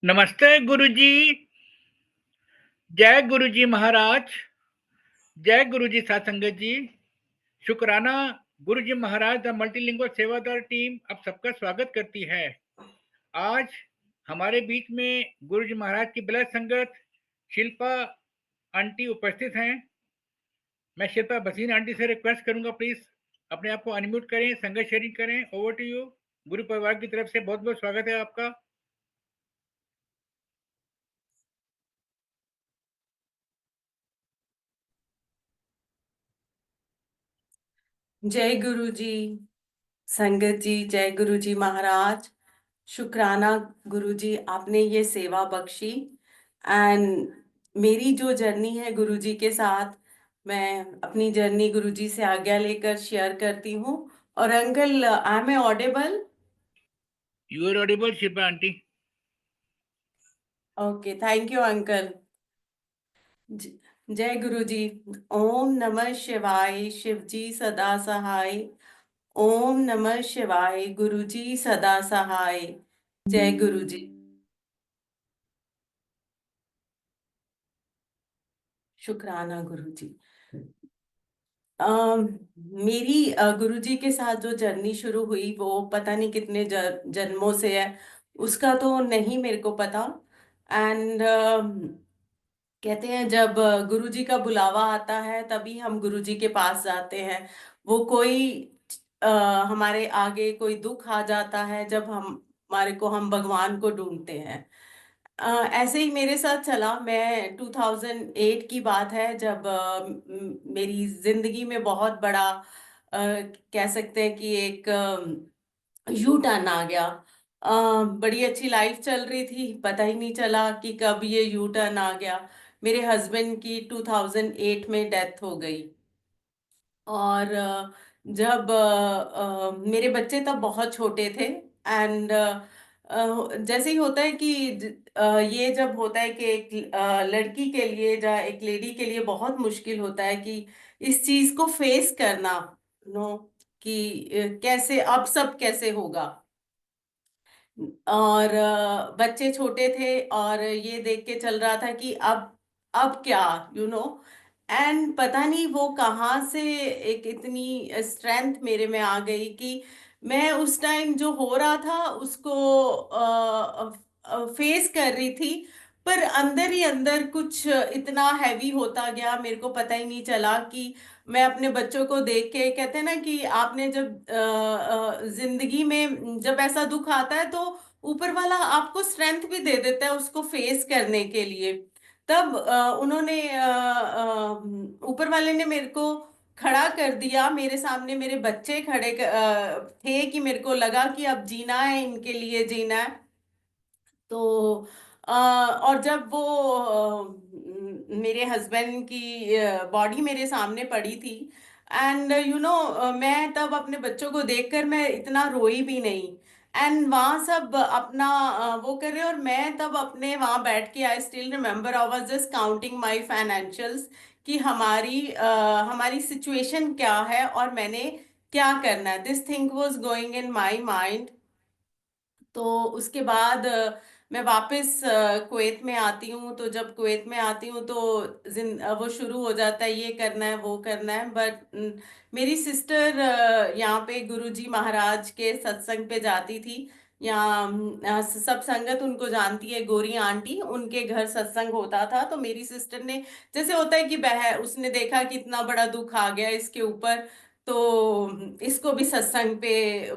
नमस्ते गुरुजी। जय गुरुजी महाराज। जय गुरुजी सत्संगत जी। शुक्राना। गुरुजी महाराज द मल्टीलिंगुअल सेवादार टीम आप सबका स्वागत करती है। आज हमारे बीच में गुरुजी महाराज की ब्लड संगत शिल्पा आंटी उपस्थित हैं। मैं शिल्पा भसीन आंटी से रिक्वेस्ट करूंगा, प्लीज अपने आप को अनम्यूट करें, संगत शेयरिंग करें। Over to you. गुरु परिवार की तरफ से बहुत बहुत स्वागत है आपका। जय गुरु जी। संगत जी, जय गुरु जी महाराज। शुक्राना गुरु जी, आपने ये सेवा बख्शी। एंड मेरी जो जर्नी है गुरु जी के साथ, मैं अपनी जर्नी गुरु जी से आज्ञा लेकर शेयर करती हूँ। और uncle, I am audible? You are audible Shilpa aunty. Okay, thank you uncle. जय गुरु जी। ओम नमः शिवाय, शिव जी सदा सहाय। ओम नमः शिवाय, गुरु जी सदा सहाय। जय गुरु जी। शुक्राना गुरु जी। मेरी गुरुजी के साथ जो जर्नी शुरू हुई वो पता नहीं कितने जन्मों से है, उसका तो नहीं मेरे को पता। एंड कहते हैं जब गुरुजी का बुलावा आता है तभी हम गुरुजी के पास जाते हैं। वो कोई अ, हमारे आगे कोई दुख आ जाता है जब हम भगवान को ढूंढते हैं। ऐसे ही मेरे साथ चला। मैं 2008 की बात है जब मेरी जिंदगी में बहुत बड़ा कह सकते हैं कि एक यू टर्न आ गया। बड़ी अच्छी लाइफ चल रही थी, पता ही नहीं चला कि कब ये यू टर्न आ गया। मेरे हस्बैंड की 2008 में डेथ हो गई। और जब मेरे बच्चे तब बहुत छोटे थे। एंड जैसे ही होता है कि ये जब होता है कि एक लड़की के लिए या एक लेडी के लिए बहुत मुश्किल होता है कि इस चीज को फेस करना। नो, कि कैसे अब सब कैसे होगा। और बच्चे छोटे थे और ये देख के चल रहा था कि अब क्या, नो। एंड पता नहीं वो कहाँ से एक इतनी स्ट्रेंथ मेरे में आ गई कि मैं उस टाइम जो हो रहा था उसको फेस कर रही थी। पर अंदर ही अंदर कुछ इतना हैवी होता गया, मेरे को पता ही नहीं चला कि मैं अपने बच्चों को देख के, कहते हैं ना कि आपने जब जिंदगी में जब ऐसा दुख आता है तो ऊपर वाला आपको स्ट्रेंथ भी दे देता है उसको फेस करने के लिए। तब उन्होंने ऊपर वाले ने मेरे को खड़ा कर दिया, मेरे सामने मेरे बच्चे थे कि मेरे को लगा कि अब जीना है, इनके लिए जीना है। तो और जब वो मेरे हस्बैंड की बॉडी मेरे सामने पड़ी थी, एंड मैं तब अपने बच्चों को देखकर मैं इतना रोई भी नहीं। एंड वहाँ सब अपना वो कर रहे, और मैं तब अपने वहाँ बैठ के, I still remember, I was just counting my financials कि हमारी सिचुएशन क्या है और मैंने क्या करना है। This thing was going in my mind. तो उसके बाद मैं वापस कुवैत में आती हूँ। तो जब कुवैत में आती हूँ तो वो शुरू हो जाता है, ये करना है वो करना है। बट मेरी सिस्टर यहाँ पे गुरुजी महाराज के सत्संग पे जाती थी। यहाँ सब संगत उनको जानती है, गौरी आंटी, उनके घर सत्संग होता था। तो मेरी सिस्टर ने, जैसे होता है कि उसने देखा कि इतना बड़ा दुख आ गया इसके ऊपर, तो इसको भी सत्संग पे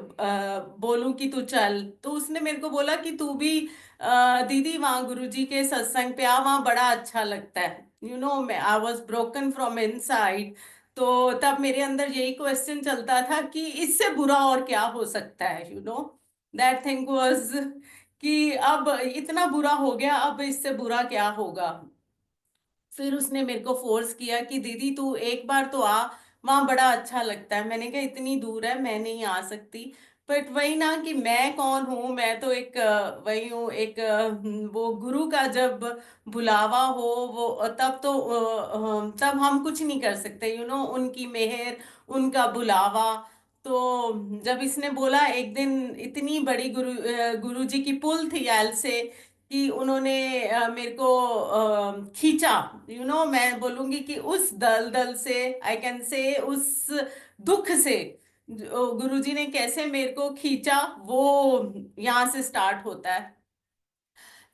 बोलूं कि तू चल। तो उसने मेरे को बोला कि तू भी दीदी वहाँ गुरुजी के सत्संग पे आ, वहाँ बड़ा अच्छा लगता है। मैं I was broken from inside. तो तब मेरे अंदर यही क्वेश्चन चलता था कि इससे बुरा और क्या हो सकता है। दैट थिंग वाज कि अब इतना बुरा हो गया, अब इससे बुरा क्या होगा। फिर उसने मेरे को फोर्स किया कि दीदी तू एक बार तो आ, वहां बड़ा अच्छा लगता है। मैंने कहा इतनी दूर है, मैं नहीं आ सकती। बट वही ना कि मैं कौन हूँ, मैं तो एक वही हूँ, एक वो गुरु का जब बुलावा हो वो तब तो तब हम कुछ नहीं कर सकते। उनकी मेहर, उनका बुलावा। तो जब इसने बोला एक दिन, इतनी बड़ी गुरु जी की पुल थी एल से, कि उन्होंने मेरे को खींचा। मैं बोलूंगी कि उस दलदल से, आई कैन से, उस दुख से गुरुजी ने कैसे मेरे को खींचा, वो यहाँ से स्टार्ट होता है।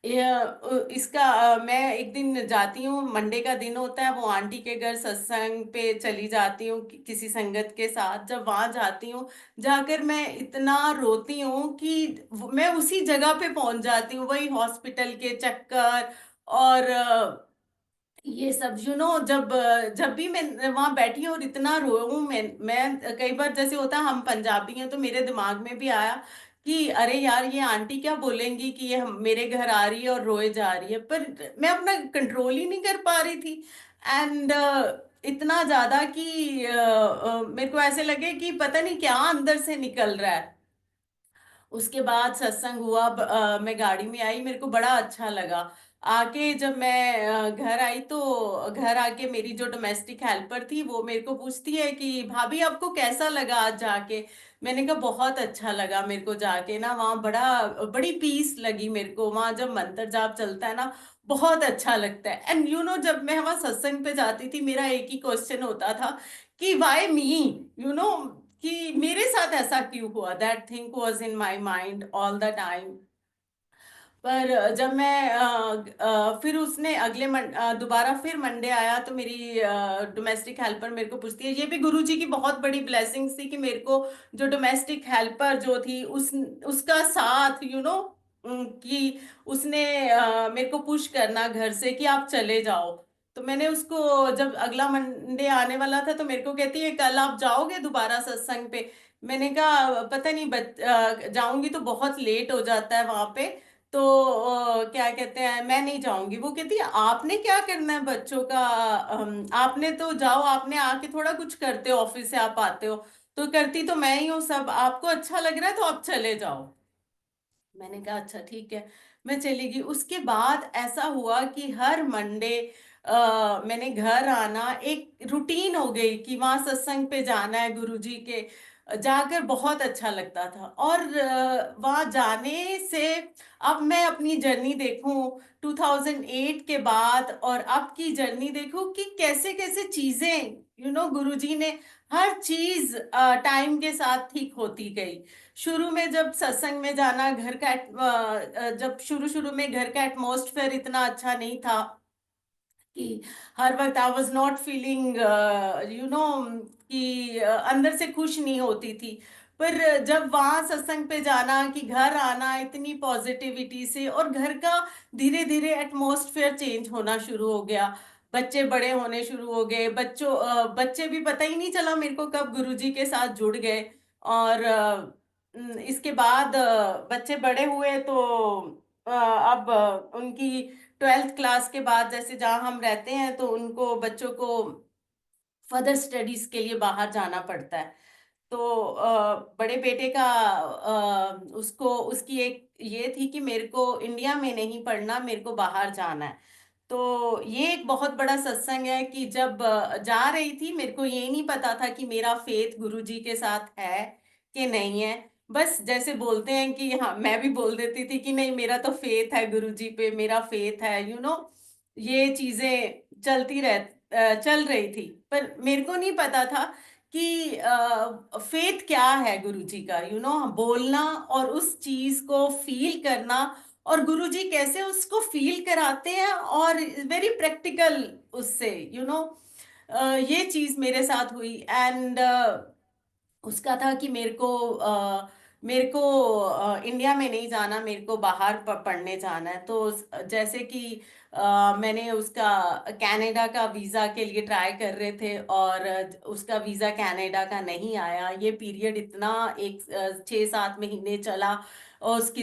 इसका मैं एक दिन जाती हूँ, मंडे का दिन होता है, वो आंटी के घर सत्संग पे चली जाती हूँ किसी संगत के साथ। जब वहां जाती हूँ, जाकर मैं इतना रोती हूँ कि मैं उसी जगह पे पहुंच जाती हूँ, वही हॉस्पिटल के चक्कर और ये सब। जब भी मैं वहां बैठी हूँ और इतना रोऊं, मैं कई बार जैसे होता है, हम पंजाबी हैं तो मेरे दिमाग में भी आया कि अरे यार, ये आंटी क्या बोलेंगी कि ये मेरे घर आ रही है और रोए जा रही है, पर मैं अपना कंट्रोल ही नहीं कर पा रही थी। एंड इतना ज्यादा कि मेरे को ऐसे लगे कि पता नहीं क्या अंदर से निकल रहा है। उसके बाद सत्संग हुआ, मैं गाड़ी में आई, मेरे को बड़ा अच्छा लगा। आके जब मैं घर आई, तो घर आके मेरी जो डोमेस्टिक हेल्पर थी वो मेरे को पूछती है कि भाभी आपको कैसा लगा आज जाके। मैंने कहा बहुत अच्छा लगा मेरे को जाके ना, वहाँ बड़ी पीस लगी मेरे को। वहाँ जब मंत्र जाप चलता है ना, बहुत अच्छा लगता है। एंड जब मैं वहाँ सत्संग पे जाती थी, मेरा एक ही क्वेश्चन होता था कि वाई मी, यू नो कि मेरे साथ ऐसा क्यों हुआ। That think was in my mind all the time. पर जब मैं फिर उसने दोबारा फिर मंडे आया, तो मेरी डोमेस्टिक हेल्पर मेरे को पूछती है, ये भी गुरुजी की बहुत बड़ी ब्लेसिंग्स थी कि मेरे को जो डोमेस्टिक हेल्पर जो थी, उसका साथ, कि उसने मेरे को पुश करना घर से कि आप चले जाओ। तो मैंने उसको, जब अगला मंडे आने वाला था, तो मेरे को कहती है कल आप जाओगे दोबारा सत्संग पे। मैंने कहा पता नहीं, जाऊंगी तो बहुत लेट हो जाता है वहां पे, तो क्या कहते हैं, मैं नहीं जाऊंगी। वो कहती है आपने क्या करना है बच्चों का, आपने तो जाओ, आपने आके थोड़ा कुछ करते हो, ऑफिस से आप आते हो, तो करती तो मैं ही हूँ सब, आपको अच्छा लग रहा है तो आप चले जाओ। मैंने कहा अच्छा ठीक है, मैं चली गई। उसके बाद ऐसा हुआ कि हर मंडे मैंने घर आना एक रूटीन हो गई कि वहां सत्संग पे जाना है गुरुजी के। जाकर बहुत अच्छा लगता था। और वहां जाने से अब मैं अपनी जर्नी देखूं 2008 के बाद, और अब की जर्नी देखूं कि कैसे कैसे चीजें, गुरुजी ने हर चीज टाइम के साथ ठीक होती गई। शुरू में जब सत्संग में जाना, जब शुरू शुरू में घर का एटमॉस्फेयर इतना अच्छा नहीं था, कि हर वक्त आई वॉज नॉट फीलिंग, कि अंदर से खुश नहीं होती थी। पर जब वहां सत्संग पे जाना, कि घर आना इतनी पॉजिटिविटी से, और घर का धीरे धीरे एटमॉस्फेयर चेंज होना शुरू हो गया। बच्चे बड़े होने शुरू हो गए, बच्चे भी पता ही नहीं चला मेरे को कब गुरुजी के साथ जुड़ गए। और इसके बाद बच्चे बड़े हुए, तो अब उनकी 12th क्लास के बाद, जैसे जहाँ हम रहते हैं, तो उनको बच्चों को फर्दर स्टडीज के लिए बाहर जाना पड़ता है। तो बड़े बेटे का उसको उसकी एक ये थी कि मेरे को इंडिया में नहीं पढ़ना, मेरे को बाहर जाना है। तो ये एक बहुत बड़ा सत्संग है कि जब जा रही थी, मेरे को ये नहीं पता था कि मेरा फेथ गुरुजी के साथ है कि नहीं है। बस जैसे बोलते हैं कि हाँ, मैं भी बोल देती थी कि नहीं, मेरा तो फेथ है गुरुजी पे, मेरा फेथ है, ये चीजें चल रही थी। पर मेरे को नहीं पता था कि फेथ क्या है गुरुजी का, बोलना और उस चीज को फील करना, और गुरुजी कैसे उसको फील कराते हैं, और वेरी प्रैक्टिकल उससे, ये चीज मेरे साथ हुई। एंड उसका था कि मेरे को इंडिया में नहीं जाना, मेरे को बाहर पढ़ने जाना है। तो जैसे कि मैंने उसका कनाडा का वीज़ा के लिए ट्राई कर रहे थे, और उसका वीज़ा कनाडा का नहीं आया। ये पीरियड इतना 6-7 महीने चला, और उसकी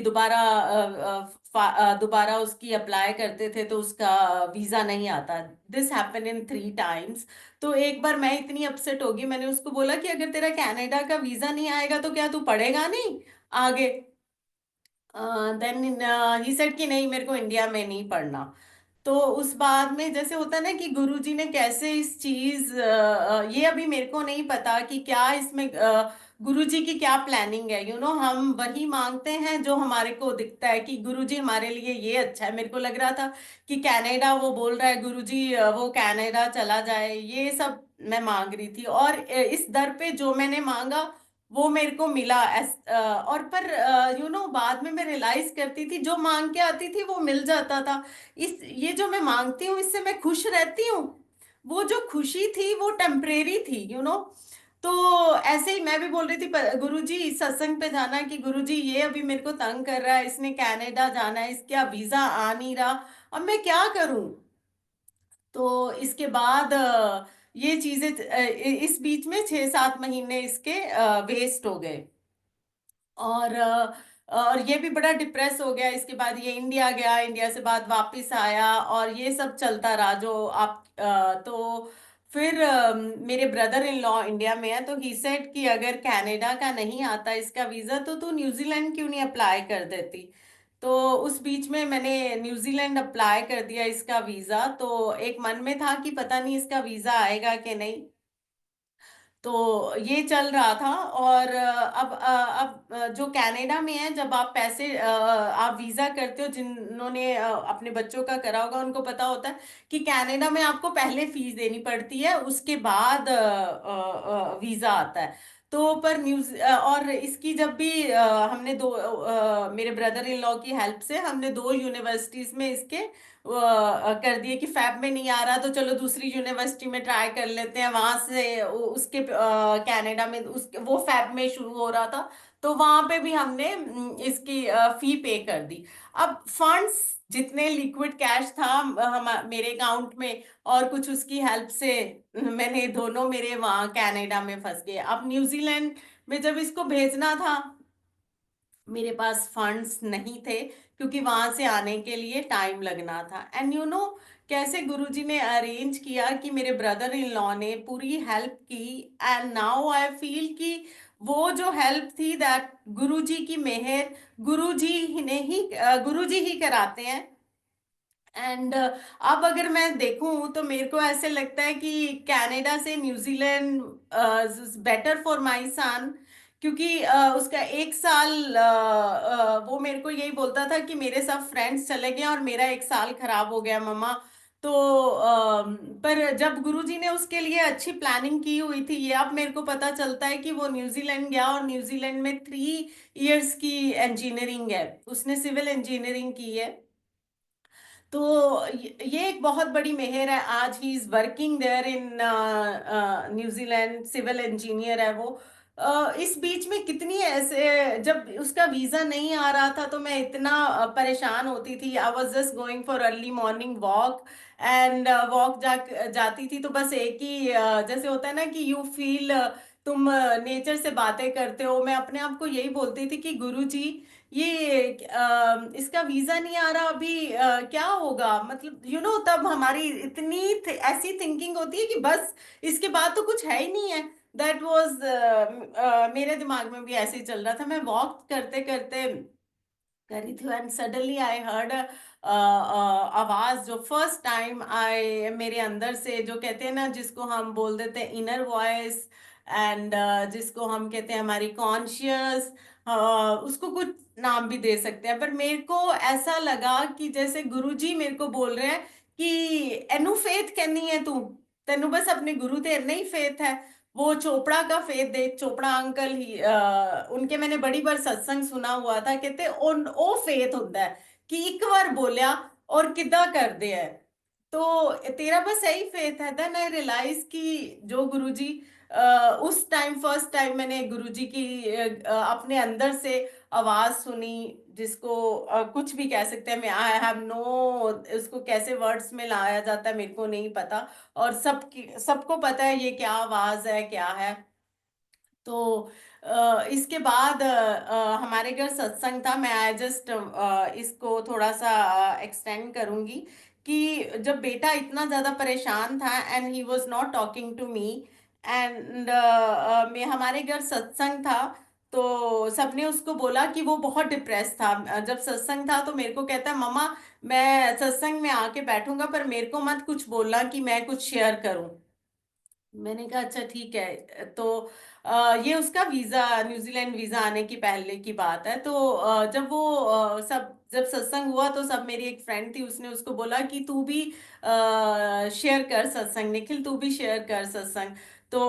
दोबारा उसकी अप्लाई करते थे तो उसका वीज़ा नहीं आता। This happen in 3 times. तो एक बार मैं इतनी अपसेट होगी, मैंने उसको बोला कि अगर तेरा कनाडा का वीजा नहीं आएगा तो क्या तू पढ़ेगा नहीं आगे। देन ही सेड कि नहीं, मेरे को इंडिया में नहीं पढ़ना। तो उस बाद में जैसे होता है ना कि गुरुजी ने कैसे इस चीज ये अभी मेरे को नहीं पता कि क्या इसमें गुरुजी की क्या प्लानिंग है। हम वही मांगते हैं जो हमारे को दिखता है कि गुरुजी हमारे लिए ये अच्छा है। मेरे को लग रहा था कि कनाडा, वो बोल रहा है गुरुजी वो कनाडा चला जाए, ये सब मैं मांग रही थी। और इस दर पे जो मैंने मांगा वो मेरे को मिला। और पर बाद में मैं रियलाइज करती थी जो मांग के आती थी वो मिल जाता था। इस ये जो मैं मांगती हूँ इससे मैं खुश रहती हूँ। वो जो खुशी थी वो टेम्परेरी थी। तो ऐसे ही मैं भी बोल रही थी गुरुजी सत्संग पे जाना कि गुरुजी ये अभी मेरे को तंग कर रहा है, इसने कनाडा जाना है, इसका वीजा आ नहीं रहा, अब मैं क्या करूं। तो इसके बाद ये चीजें इस बीच में 6-7 महीने इसके वेस्ट हो गए। और ये भी बड़ा डिप्रेस हो गया। इसके बाद ये इंडिया गया, इंडिया से बाद वापस आया और ये सब चलता रहा जो आप तो फिर मेरे ब्रदर इन लॉ इंडिया में है, तो ही सेड कि अगर कनाडा का नहीं आता इसका वीजा तो तू न्यूजीलैंड क्यों नहीं अप्लाई कर देती। तो उस बीच में मैंने न्यूजीलैंड अप्लाई कर दिया इसका वीजा। तो एक मन में था कि पता नहीं इसका वीजा आएगा कि नहीं। तो ये चल रहा था। और अब जो कनाडा में है, जब आप पैसे आप वीजा करते हो, जिन्होंने अपने बच्चों का करा होगा उनको पता होता है कि कनाडा में आपको पहले फीस देनी पड़ती है, उसके बाद वीजा आता है। तो पर और इसकी जब भी हमने मेरे ब्रदर इन लॉ की हेल्प से हमने 2 यूनिवर्सिटीज में इसके कर दिए कि फैब में नहीं आ रहा तो चलो दूसरी यूनिवर्सिटी में ट्राई कर लेते हैं, वहां से उसके कनाडा में वो फैब में शुरू हो रहा था, तो वहां पे भी हमने इसकी फी पे कर दी। अब फंड्स जितने लिक्विड कैश था हम मेरे अकाउंट में और कुछ उसकी हेल्प से मैंने दोनों मेरे वहां कनाडा में फंस गए। अब न्यूजीलैंड में जब इसको भेजना था मेरे पास फंड्स नहीं थे क्योंकि वहां से आने के लिए टाइम लगना था। एंड कैसे गुरुजी ने अरेंज किया कि मेरे ब्रदर इन लॉ ने पूरी हेल्प की। एंड नाउ आई फील कि वो जो हेल्प थी दैट गुरुजी की मेहर, गुरुजी ही कराते हैं। एंड अब अगर मैं देखूं तो मेरे को ऐसे लगता है कि कनाडा से न्यूजीलैंड बेटर फॉर माई सन। क्योंकि उसका 1 साल वो मेरे को यही बोलता था कि मेरे सब फ्रेंड्स चले गए और मेरा 1 साल खराब हो गया मम्मा। तो पर जब गुरुजी ने उसके लिए अच्छी प्लानिंग की हुई थी, ये अब मेरे को पता चलता है कि वो न्यूजीलैंड गया और न्यूजीलैंड में 3 इयर्स की इंजीनियरिंग है, उसने सिविल इंजीनियरिंग की है। तो ये एक बहुत बड़ी मेहर है। आज ही is working there in New Zealand, civil engineer है वो। इस बीच में कितनी ऐसे जब उसका वीजा नहीं आ रहा था तो मैं इतना परेशान होती थी। आई was just going for early morning walk and walk जाती थी तो बस एक ही जैसे होता है ना कि यू फील तुम नेचर से बातें करते हो, मैं अपने आप को यही बोलती थी कि गुरुजी ये इसका वीजा नहीं आ रहा अभी, क्या होगा। मतलब तब हमारी इतनी ऐसी थिंकिंग होती है कि बस इसके बाद तो कुछ है ही नहीं है। दैट वाज मेरे दिमाग में भी ऐसे ही चल रहा था। मैं वॉक करते करते करी थी एंड सडनली आई हर्ड आवाज, जो फर्स्ट टाइम आई मेरे अंदर से, जो कहते हैं ना जिसको हम बोल देते हैं इनर वॉइस, एंड जिसको हम कहते हैं हमारी कॉन्शियस, उसको कुछ नाम भी दे सकते हैं। पर मेरे को ऐसा लगा कि जैसे गुरुजी मेरे को बोल रहे हैं कि एनु फेथ करनी है तू, तेनू बस अपने गुरु ते नहीं फेथ है। वो चोपड़ा का फेथ देख, चोपड़ा अंकल ही उनके मैंने बड़ी बार सत्संग सुना हुआ था, कहते उन ओ फेथ होता है कि एक बार बोलिया और किदा कर दे है। तो तेरा बस यही फेथ है। देन आई रियलाइज कि जो गुरुजी उस टाइम फर्स्ट टाइम मैंने गुरुजी की अपने अंदर से आवाज सुनी, जिसको कुछ भी कह सकते हैं। मैं आई हैव नो, उसको कैसे वर्ड्स में लाया जाता है मेरे को नहीं पता। और सबको पता है ये क्या आवाज है क्या है। तो इसके बाद हमारे घर सत्संग था। मैं आई जस्ट इसको थोड़ा सा एक्सटेंड करूंगी कि जब बेटा इतना ज्यादा परेशान था and he was not talking to me, and मैं हमारे घर सत्संग था। तो सबने उसको बोला कि वो बहुत डिप्रेस था। जब सत्संग था तो मेरे को कहता है, मम्मा मैं सत्संग में आके बैठूंगा पर मेरे को मत कुछ बोलना कि मैं कुछ शेयर करूं। मैंने कहा अच्छा ठीक है। तो ये उसका वीजा, न्यूजीलैंड वीजा आने की पहले की बात है। तो जब वो सब जब सत्संग हुआ तो सब, मेरी एक फ्रेंड थी उसने उसको बोला कि तू भी शेयर कर सत्संग, निखिल तू भी शेयर कर सत्संग। तो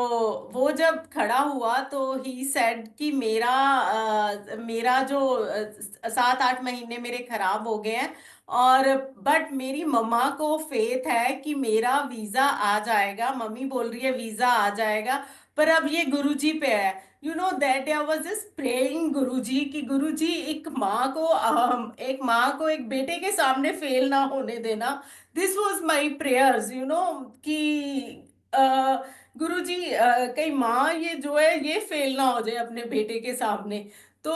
वो जब खड़ा हुआ तो ही सेड कि मेरा जो 7-8 महीने मेरे खराब हो गए हैं, और बट मेरी मम्मा को फेथ है कि मेरा वीजा आ जाएगा, मम्मी बोल रही है वीजा आ जाएगा, पर अब ये गुरुजी पे है। You know that I was just praying Guruji कि गुरुजी एक माँ को एक बेटे के सामने फेल ना होने देना। This was my prayers, you know, कि गुरुजी कहीं माँ ये जो है ये फेल ना हो जाए अपने बेटे के सामने। तो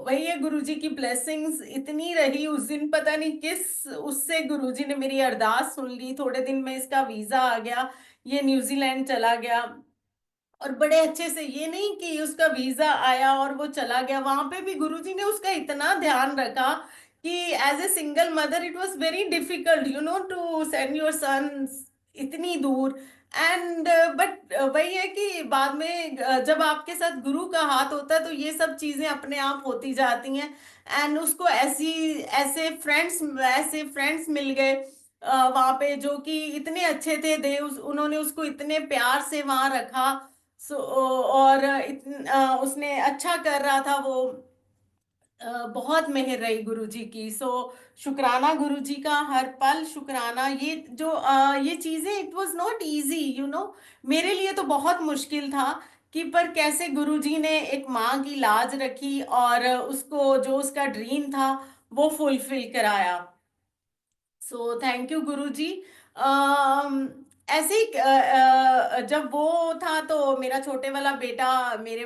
वही है, गुरुजी की ब्लेसिंग्स इतनी रही उस दिन, पता नहीं किस उससे गुरुजी ने मेरी अरदास सुन ली, थोड़े दिन में इसका वीजा आ गया, ये न्यूजीलैंड चला गया। और बड़े अच्छे से, ये नहीं कि उसका वीजा आया और वो चला गया, वहां पे भी गुरुजी ने उसका इतना ध्यान रखा कि as a single mother it was very difficult, you know, to send your son इतनी दूर। एंड बट वही है कि बाद में जब आपके साथ गुरु का हाथ होता है तो ये सब चीजें अपने आप होती जाती हैं। एंड उसको ऐसे फ्रेंड्स मिल गए वहां पे जो कि इतने अच्छे थे, उन्होंने उसको इतने प्यार से वहां रखा। और उसने अच्छा कर रहा था वो। बहुत मेहर रही गुरुजी की। शुक्राना गुरुजी का, हर पल शुक्राना। ये चीजें it was not easy, you know, मेरे लिए तो बहुत मुश्किल था कि पर कैसे गुरुजी ने एक माँ की लाज रखी और उसको जो उसका ड्रीम था वो फुलफिल कराया। सो थैंक यू गुरुजी। अम ऐसे ही जब वो था तो मेरा छोटे वाला बेटा मेरे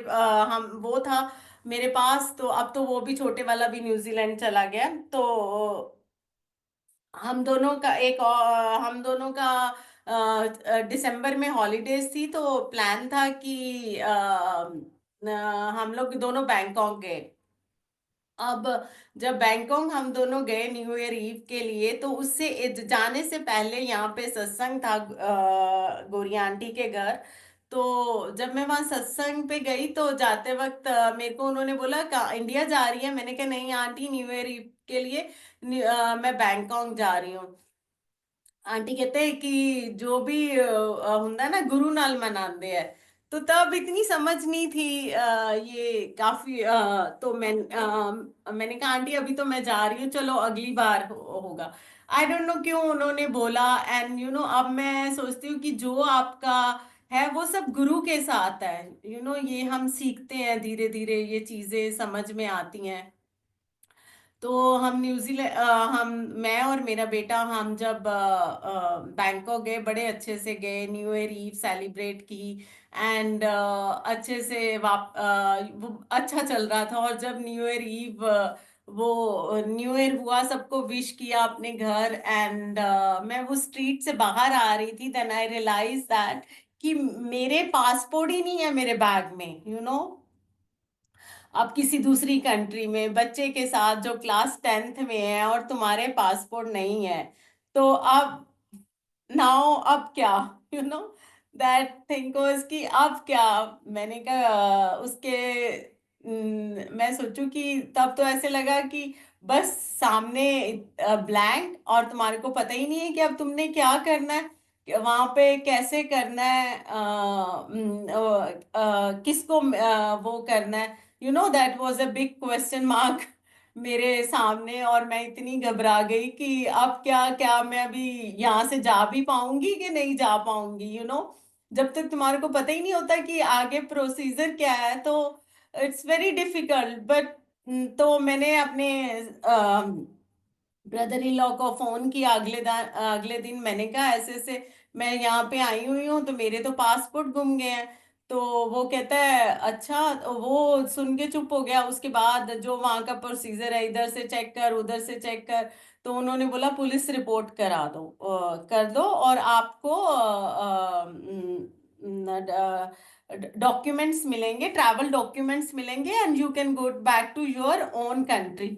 हम वो था मेरे पास, तो अब तो वो भी छोटे वाला भी न्यूजीलैंड चला गया। तो हम दोनों का दिसंबर में हॉलीडेज थी, तो प्लान था कि हम लोग दोनों बैंकॉक गए। अब जब बैंकॉक हम दोनों गए न्यू ईयर ईव के लिए, तो जाने से पहले यहाँ पे सत्संग था गोरी आंटी के घर। तो जब मैं वहाँ सत्संग पे गई तो जाते वक्त मेरे को उन्होंने बोला इंडिया जा रही है? मैंने कहा नहीं आंटी, न्यू ईयर ईव के लिए मैं बैंकॉक जा रही हूँ। आंटी कहते हैं कि जो भी हुंदा ना गुरु नाल मनांदे है। तो तब इतनी समझ नहीं थी ये काफी तो मैंने कहा आंटी अभी तो मैं जा रही हूँ, चलो अगली बार होगा। आई डोंट नो क्यों उन्होंने बोला। एंड यू नो अब मैं सोचती हूँ कि जो आपका है वो सब गुरु के साथ है। यू नो ये हम सीखते हैं धीरे धीरे, ये चीजें समझ में आती हैं। तो हम हम मैं और मेरा बेटा हम जब बैंकॉक गए, बड़े अच्छे से गए, न्यू ईयर ईव सेलिब्रेट की। एंड अच्छे से वो अच्छा चल रहा था। और जब न्यू ईयर ईव वो न्यू ईयर हुआ, सबको विश किया अपने घर। एंड मैं वो स्ट्रीट से बाहर आ रही थी, देन आई रियलाइज दैट कि मेरे पासपोर्ट ही नहीं है मेरे बैग में, यू नो। अब किसी दूसरी कंट्री में बच्चे के साथ जो क्लास 10th में है और तुम्हारे पासपोर्ट नहीं है, तो अब नाउ अब क्या, you know, that think was कि अब क्या। मैंने कहा मैं सोचूं कि तब तो ऐसे लगा कि बस सामने ब्लैंक, और तुम्हारे को पता ही नहीं है कि अब तुमने क्या करना है, वहां पे कैसे करना है, किसको वो करना है। You know that was a big question mark मेरे सामने। और मैं इतनी घबरा गई कि अब क्या क्या, मैं अभी यहाँ से जा भी पाऊंगी कि नहीं जा पाऊंगी, यू नो। जब तक तुम्हारे को पता ही नहीं होता कि आगे प्रोसीजर क्या है, तो इट्स वेरी डिफिकल्ट। बट तो मैंने अपने ब्रदर इन लॉ को फोन किया अगले दिन। मैंने कहा ऐसे ऐसे मैं यहाँ पे आई हुई हूँ, तो मेरे तो पासपोर्ट गुम गए हैं। तो वो कहता है अच्छा, तो वो सुन के चुप हो गया। उसके बाद जो वहाँ का प्रोसीजर है, इधर से चेक कर उधर से चेक कर, तो उन्होंने बोला पुलिस रिपोर्ट करा दो, कर दो, और आपको डॉक्यूमेंट्स मिलेंगे, ट्रैवल डॉक्यूमेंट्स मिलेंगे, and you can go back to your own country.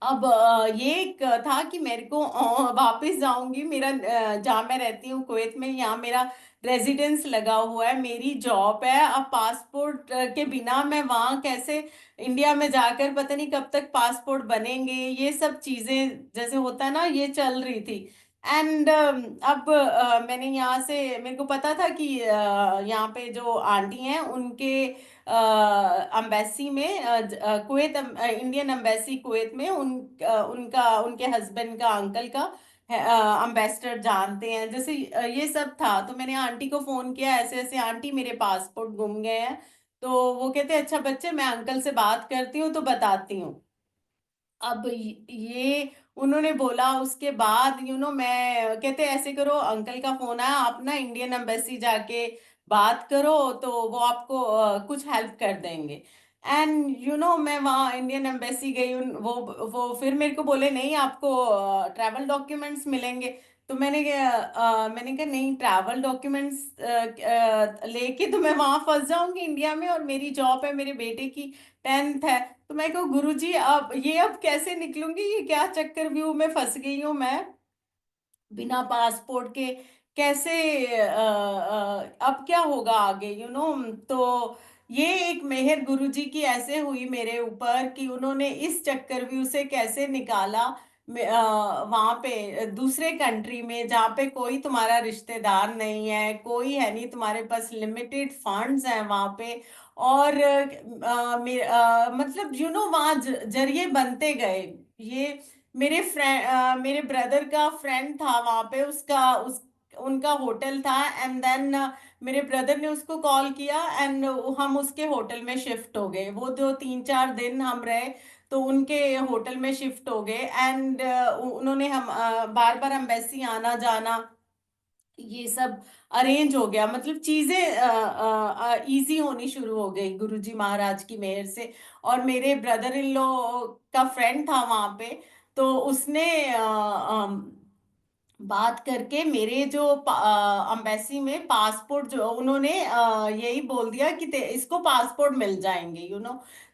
अब ये एक था कि मेरे को वापस जाऊंगी, मेरा जहाँ मैं रहती हूँ कुवैत में, यहाँ मेरा रेजिडेंस लगा हुआ है, मेरी जॉब है। अब पासपोर्ट के बिना मैं वहाँ कैसे इंडिया में जाकर, पता नहीं कब तक पासपोर्ट बनेंगे, ये सब चीजें जैसे होता है ना, ये चल रही थी। एंड अब मैंने यहाँ से, मेरे को पता था कि यहाँ पे जो आंटी हैं उनके अम्बेसी में, कुवैत, इंडियन अम्बेसी कुवैत में, उनका, उनके हस्बैंड का, अंकल का अम्बेसडर जानते हैं, जैसे ये सब था। तो मैंने आंटी को फोन किया, ऐसे ऐसे आंटी मेरे पासपोर्ट गुम गए हैं। तो वो कहते अच्छा बच्चे, मैं अंकल से बात करती हूँ तो बताती हूँ। अब ये उन्होंने बोला, उसके बाद मैं कहते ऐसे करो, अंकल का फोन आया, आप ना इंडियन एम्बेसी जाके बात करो, तो वो आपको कुछ हेल्प कर देंगे। एंड मैं वहाँ इंडियन एम्बेसी गई, वो फिर मेरे को बोले नहीं, आपको ट्रैवल डॉक्यूमेंट्स मिलेंगे। तो मैंने कहा नहीं, ट्रैवल डॉक्यूमेंट्स लेके तो मैं वहां फंस जाऊंगी इंडिया में, और मेरी जॉब है, मेरे बेटे की 10th है। तो मैं कहूँ गुरुजी, अब कैसे निकलूंगी, ये क्या चक्कर व्यू में फंस गई हूँ मैं, बिना पासपोर्ट के कैसे, अब क्या होगा आगे, तो ये एक मेहर गुरुजी की ऐसे हुई मेरे ऊपर कि उन्होंने इस चक्रव्यूह से कैसे निकाला। वहां पे दूसरे कंट्री में, जहाँ पे कोई तुम्हारा रिश्तेदार नहीं है, कोई है नहीं, तुम्हारे पास लिमिटेड फंड्स हैं वहां पे, और मतलब वहाँ जरिए बनते गए। ये मेरे ब्रदर का फ्रेंड था वहां पे, उसका उस उनका होटल था, एंड देन मेरे ब्रदर ने उसको कॉल किया, एंड हम उसके होटल में शिफ्ट हो गए। वो जो 3-4 दिन हम रहे, तो उनके होटल में शिफ्ट हो गए। एंड उन्होंने हम बार बार एम्बेसी आना जाना, ये सब अरेंज हो गया, मतलब चीजें इजी होनी शुरू हो गई गुरुजी महाराज की मेहर से। और मेरे ब्रदर इन लॉ का फ्रेंड था वहां पे, तो उसने बात करके मेरे जो अम्बेसी में पासपोर्ट, जो उन्होंने यही बोल दिया कि इसको पासपोर्ट मिल जाएंगे।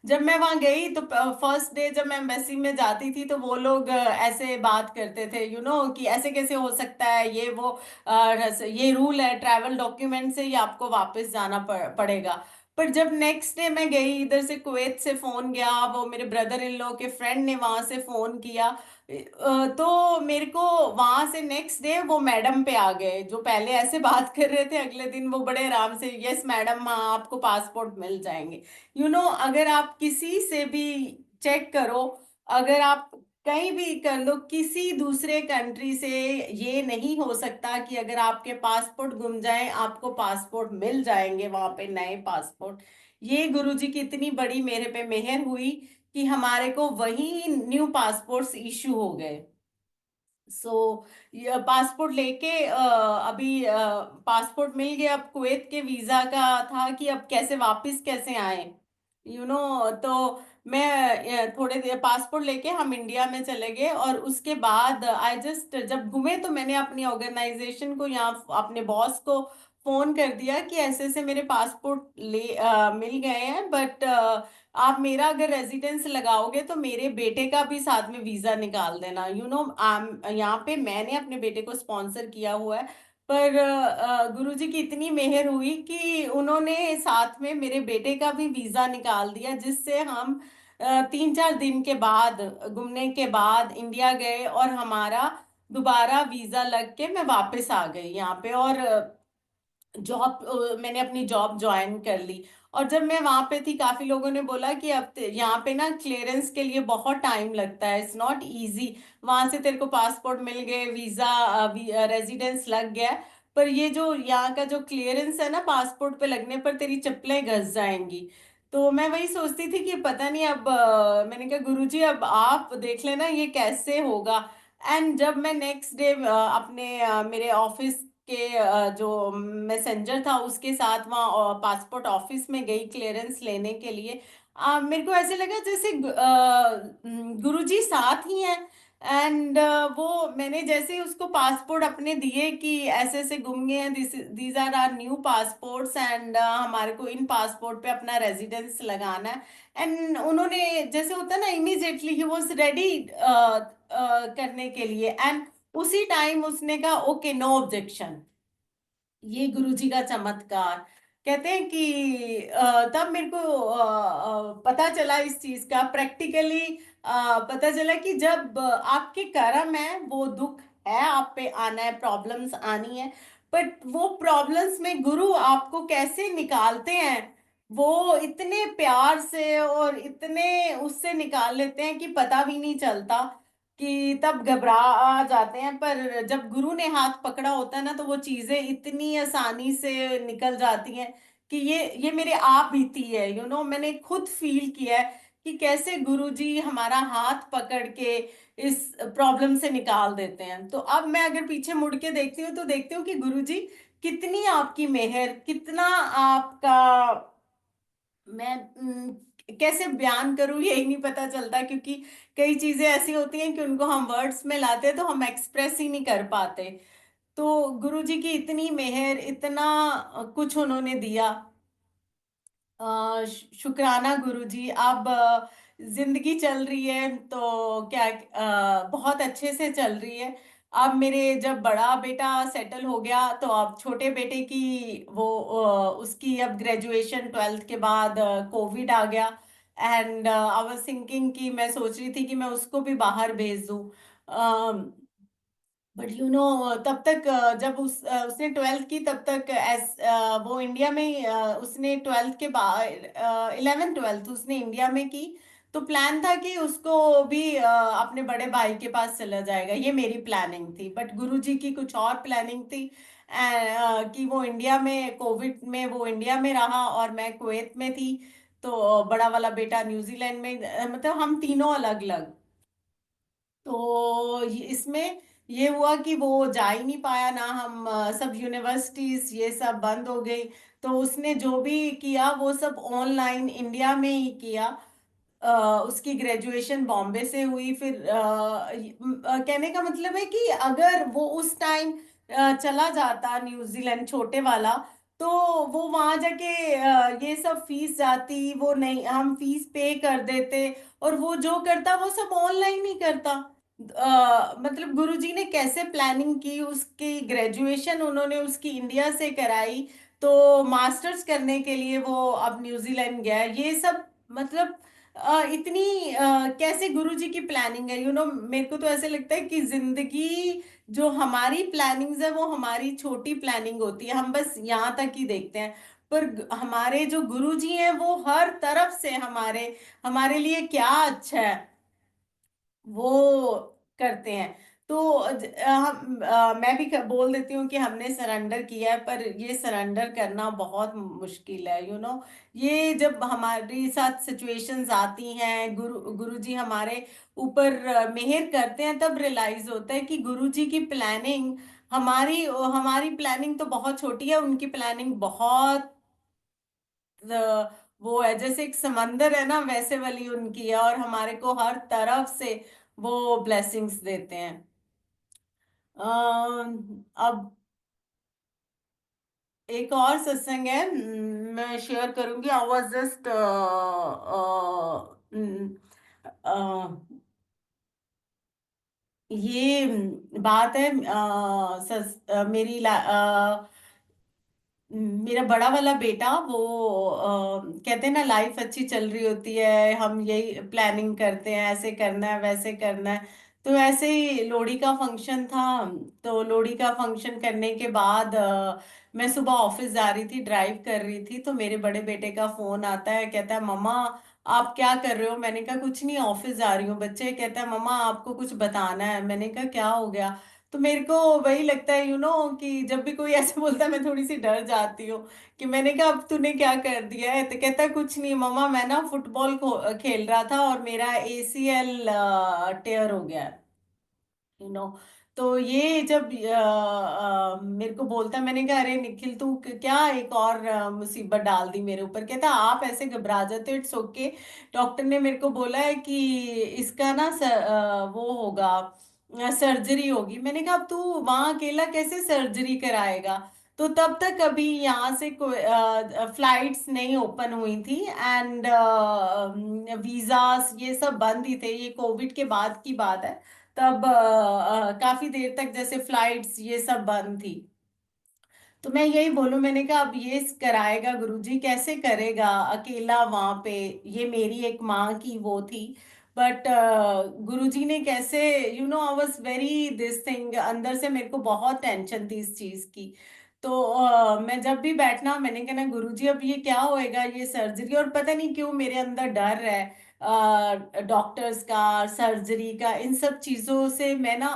जब मैं वहां गई तो फर्स्ट डे जब मैं एम्बेसी में जाती थी, तो वो लोग ऐसे बात करते थे, कि ऐसे कैसे हो सकता है, ये वो ये रूल है, ट्रैवल डॉक्यूमेंट से ही आपको वापस जाना पड़ेगा। पर जब नेक्स्ट डे मैं गई, इधर से कुवैत से फोन गया, वो मेरे ब्रदर इन लॉ के फ्रेंड ने वहां से फोन किया, तो मेरे को वहां से नेक्स्ट डे वो मैडम पे आ गए, जो पहले ऐसे बात कर रहे थे, अगले दिन वो बड़े आराम से, यस मैडम, हाँ आपको पासपोर्ट मिल जाएंगे। अगर आप किसी से भी चेक करो, अगर आप कहीं भी कर लो, किसी दूसरे कंट्री से ये नहीं हो सकता कि अगर आपके पासपोर्ट गुम जाए, आपको पासपोर्ट मिल जाएंगे वहां पे, नए पासपोर्ट। ये गुरुजी की इतनी बड़ी मेरे पे मेहर हुई कि हमारे को वही न्यू पासपोर्ट्स इशू हो गए। सो ये पासपोर्ट लेके अभी पासपोर्ट मिल गया। अब कुवैत के वीजा का था कि अब कैसे वापस कैसे आए, तो मैं थोड़े देर पासपोर्ट लेके हम इंडिया में चले गए, और उसके बाद आई जस्ट जब घूमे, तो मैंने अपनी ऑर्गेनाइजेशन को, यहाँ अपने बॉस को फोन कर दिया कि ऐसे ऐसे मेरे पासपोर्ट मिल गए हैं, बट आप मेरा अगर रेजिडेंस लगाओगे तो मेरे बेटे का भी साथ में वीजा निकाल देना। यहाँ पे मैंने अपने बेटे को स्पॉन्सर किया हुआ है, पर गुरुजी की इतनी मेहर हुई कि उन्होंने साथ में मेरे बेटे का भी वीजा निकाल दिया, जिससे हम 3-4 दिन के बाद, घूमने के बाद इंडिया गए, और हमारा दोबारा वीजा लग के मैं वापस आ गई यहाँ पे, और जॉब, मैंने अपनी जॉब ज्वाइन कर ली। और जब मैं वहां पे थी, काफी लोगों ने बोला कि अब यहाँ पे ना क्लियरेंस के लिए बहुत टाइम लगता है, इट्स नॉट इजी। वहां से तेरे को पासपोर्ट मिल गए, वीजा रेजिडेंस लग गया, पर ये जो यहाँ का जो क्लियरेंस है ना, पासपोर्ट पे लगने पर तेरी चप्पलें घस जाएंगी। तो मैं वही सोचती थी कि पता नहीं, अब मैंने कहा गुरुजी अब आप देख लेना ये कैसे होगा। एंड जब मैं नेक्स्ट डे अपने मेरे ऑफिस के जो मैसेंजर था उसके साथ वहाँ पासपोर्ट ऑफिस में गई क्लियरेंस लेने के लिए, मेरे को ऐसे लगा जैसे गुरुजी साथ ही हैं। एंड वो मैंने जैसे ही उसको पासपोर्ट अपने दिए कि ऐसे ऐसे गुम गए हैं, this these are are new passports, and हमारे को इन पासपोर्ट पे अपना रेजिडेंस लगाना है। एंड उन्होंने जैसे होता है ना, इमीडिएटली ही वॉज रेडी करने के लिए, एंड उसी टाइम उसने कहा ओके, नो ऑब्जेक्शन। ये गुरुजी का चमत्कार। कहते हैं कि तब मेरे को पता चला इस चीज का प्रैक्टिकली। पता चला कि जब आपके कर्म है, वो दुख है आप पे आना है, प्रॉब्लम्स आनी है, बट वो प्रॉब्लम्स में गुरु आपको कैसे निकालते हैं, वो इतने प्यार से और इतने उससे निकाल लेते हैं कि पता भी नहीं चलता, कि तब घबरा जाते हैं, पर जब गुरु ने हाथ पकड़ा होता है ना, तो वो चीजें इतनी आसानी से निकल जाती हैं कि ये मेरे आप बीती है, मैंने खुद फील किया है कि कैसे गुरु जी हमारा हाथ पकड़ के इस प्रॉब्लम से निकाल देते हैं। तो अब मैं अगर पीछे मुड़ के देखती हूँ तो देखती हूँ कि गुरु जी कितनी आपकी मेहर, कितना आपका, मैं कैसे बयान करूं यही नहीं पता चलता, क्योंकि कई चीजें ऐसी होती हैं कि उनको हम वर्ड्स में लाते हैं तो हम एक्सप्रेस ही नहीं कर पाते। तो गुरु जी की इतनी मेहर, इतना कुछ उन्होंने दिया। शुक्राना गुरुजी। अब जिंदगी चल रही है तो क्या, बहुत अच्छे से चल रही है। अब मेरे जब बड़ा बेटा सेटल हो गया तो अब छोटे बेटे की वो उसकी अब ग्रेजुएशन, 12th के बाद कोविड आ गया, एंड आई वाज थिंकिंग कि मैं सोच रही थी कि मैं उसको भी बाहर भेज दूं। बट तब तक जब उसने 12th की, तब तक वो इंडिया में उसने 12th के बाद 11th 12th उसने इंडिया में की। तो प्लान था कि उसको भी अपने बड़े भाई के पास चला जाएगा, ये मेरी प्लानिंग थी, बट गुरुजी की कुछ और प्लानिंग थी। कि वो इंडिया में, कोविड में वो इंडिया में रहा और मैं कुवैत में थी। तो बड़ा वाला बेटा न्यूजीलैंड में, मतलब हम तीनों अलग अलग। तो इसमें ये हुआ कि वो जा ही नहीं पाया ना, हम सब यूनिवर्सिटीज ये सब बंद हो गई। तो उसने जो भी किया वो सब ऑनलाइन इंडिया में ही किया। उसकी ग्रेजुएशन बॉम्बे से हुई। फिर कहने का मतलब है कि अगर वो उस टाइम चला जाता न्यूजीलैंड, छोटे वाला, तो वो वहां जाके ये सब फीस जाती, वो नहीं, हम फीस पे कर देते, और वो जो करता वो सब ऑनलाइन ही करता। मतलब गुरुजी ने कैसे प्लानिंग की, उसकी ग्रेजुएशन उन्होंने उसकी इंडिया से कराई, तो मास्टर्स करने के लिए वो अब न्यूजीलैंड गया, ये सब मतलब इतनी कैसे गुरुजी की प्लानिंग है, मेरे को तो ऐसे लगता है कि जिंदगी, जो हमारी प्लानिंग्स है वो हमारी छोटी प्लानिंग होती है, हम बस यहाँ तक ही देखते हैं। पर हमारे जो गुरुजी हैं वो हर तरफ से हमारे हमारे लिए क्या अच्छा है वो करते हैं। तो मैं भी बोल देती हूँ कि हमने सरेंडर किया है, पर ये सरेंडर करना बहुत मुश्किल है, ये जब हमारे साथ सिचुएशंस आती हैं, गुरुजी हमारे ऊपर मेहर करते हैं, तब रियलाइज होता है कि गुरुजी की प्लानिंग, हमारी हमारी प्लानिंग तो बहुत छोटी है, उनकी प्लानिंग बहुत वो है, जैसे एक समंदर है ना, वैसे वाली उनकी है, और हमारे को हर तरफ से वो ब्लेसिंग्स देते हैं। अब एक और सत्संग है, मैं शेयर करूंगी। आई वाज जस्ट ये बात है, मेरी मेरा बड़ा वाला बेटा वो कहते हैं ना, लाइफ अच्छी चल रही होती है, हम यही प्लानिंग करते हैं, ऐसे करना है वैसे करना है। तो ऐसे ही लोहड़ी का फंक्शन था। तो लोहड़ी का फंक्शन करने के बाद मैं सुबह ऑफिस जा रही थी, ड्राइव कर रही थी, तो मेरे बड़े बेटे का फोन आता है, कहता है मम्मा आप क्या कर रहे हो। मैंने कहा कुछ नहीं, ऑफिस जा रही हूँ। बच्चे कहता है मम्मा आपको कुछ बताना है। मैंने कहा क्या हो गया। तो मेरे को वही लगता है कि जब भी कोई ऐसे बोलता है मैं थोड़ी सी डर जाती हूँ, कि मैंने कहा अब तूने क्या कर दिया है। तो कहता है कुछ नहीं मम्मा, मैं ना फुटबॉल खेल रहा था और मेरा ACL टेयर हो गया है। यू नो तो ये जब मेरे को बोलता, मैंने कहा अरे निखिल तू क्या एक और मुसीबत डाल दी मेरे ऊपर। कहता आप ऐसे घबरा जाते हो, इट्स ओके, डॉक्टर ने मेरे को बोला है कि इसका ना वो होगा, सर्जरी होगी। मैंने कहा अब तू वहां अकेला कैसे सर्जरी कराएगा। तो तब तक अभी यहाँ से कोई फ्लाइट्स नहीं ओपन हुई थी, एंड वीजास ये सब बंद ही थे, ये कोविड के बाद की बात है। तब काफी देर तक जैसे फ्लाइट्स ये सब बंद थी। तो मैं यही बोलूं, मैंने कहा अब ये कराएगा गुरुजी, कैसे करेगा अकेला वहां पे। ये मेरी एक माँ की वो थी, बट गुरुजी ने कैसे, I was very this thing, अंदर से मेरे को बहुत टेंशन थी इस चीज की। तो मैं जब भी बैठना, मैंने कहना गुरुजी अब ये क्या होएगा, ये सर्जरी, और पता नहीं क्यों मेरे अंदर डर है डॉक्टर्स का, सर्जरी का, इन सब चीजों से मैं ना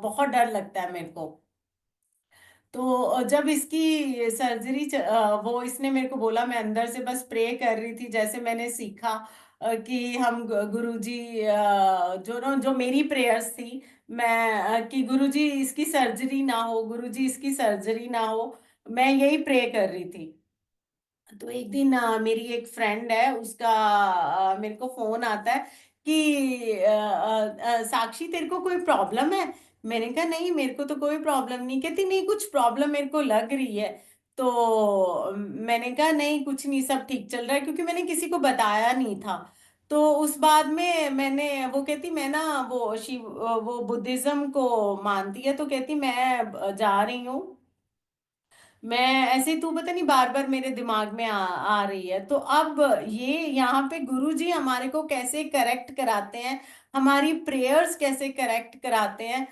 बहुत डर लगता है मेरे को। तो जब इसकी सर्जरी वो इसने मेरे को बोला, मैं अंदर से बस प्रे कर रही थी, जैसे मैंने सीखा कि हम गुरुजी जो मेरी प्रेयर्स थी, मैं कि गुरुजी इसकी सर्जरी ना हो, गुरुजी इसकी सर्जरी ना हो, मैं यही प्रे कर रही थी। तो एक दिन मेरी एक फ्रेंड है, उसका मेरे को फोन आता है कि साक्षी तेरे को कोई प्रॉब्लम है। मैंने कहा नहीं मेरे को तो कोई प्रॉब्लम नहीं। कहती नहीं कुछ प्रॉब्लम मेरे को लग रही है। तो मैंने कहा नहीं कुछ नहीं, सब ठीक चल रहा है, क्योंकि मैंने किसी को बताया नहीं था। तो उस बाद में मैंने, वो कहती मैं ना वो शिव वो बुद्धिज्म को मानती है, तो कहती मैं जा रही हूँ। मैं ऐसे तू पता नहीं बार बार मेरे दिमाग में आ रही है। तो अब ये यहाँ पे गुरुजी हमारे को कैसे करेक्ट कराते हैं, हमारी प्रेयर्स कैसे करेक्ट कराते हैं,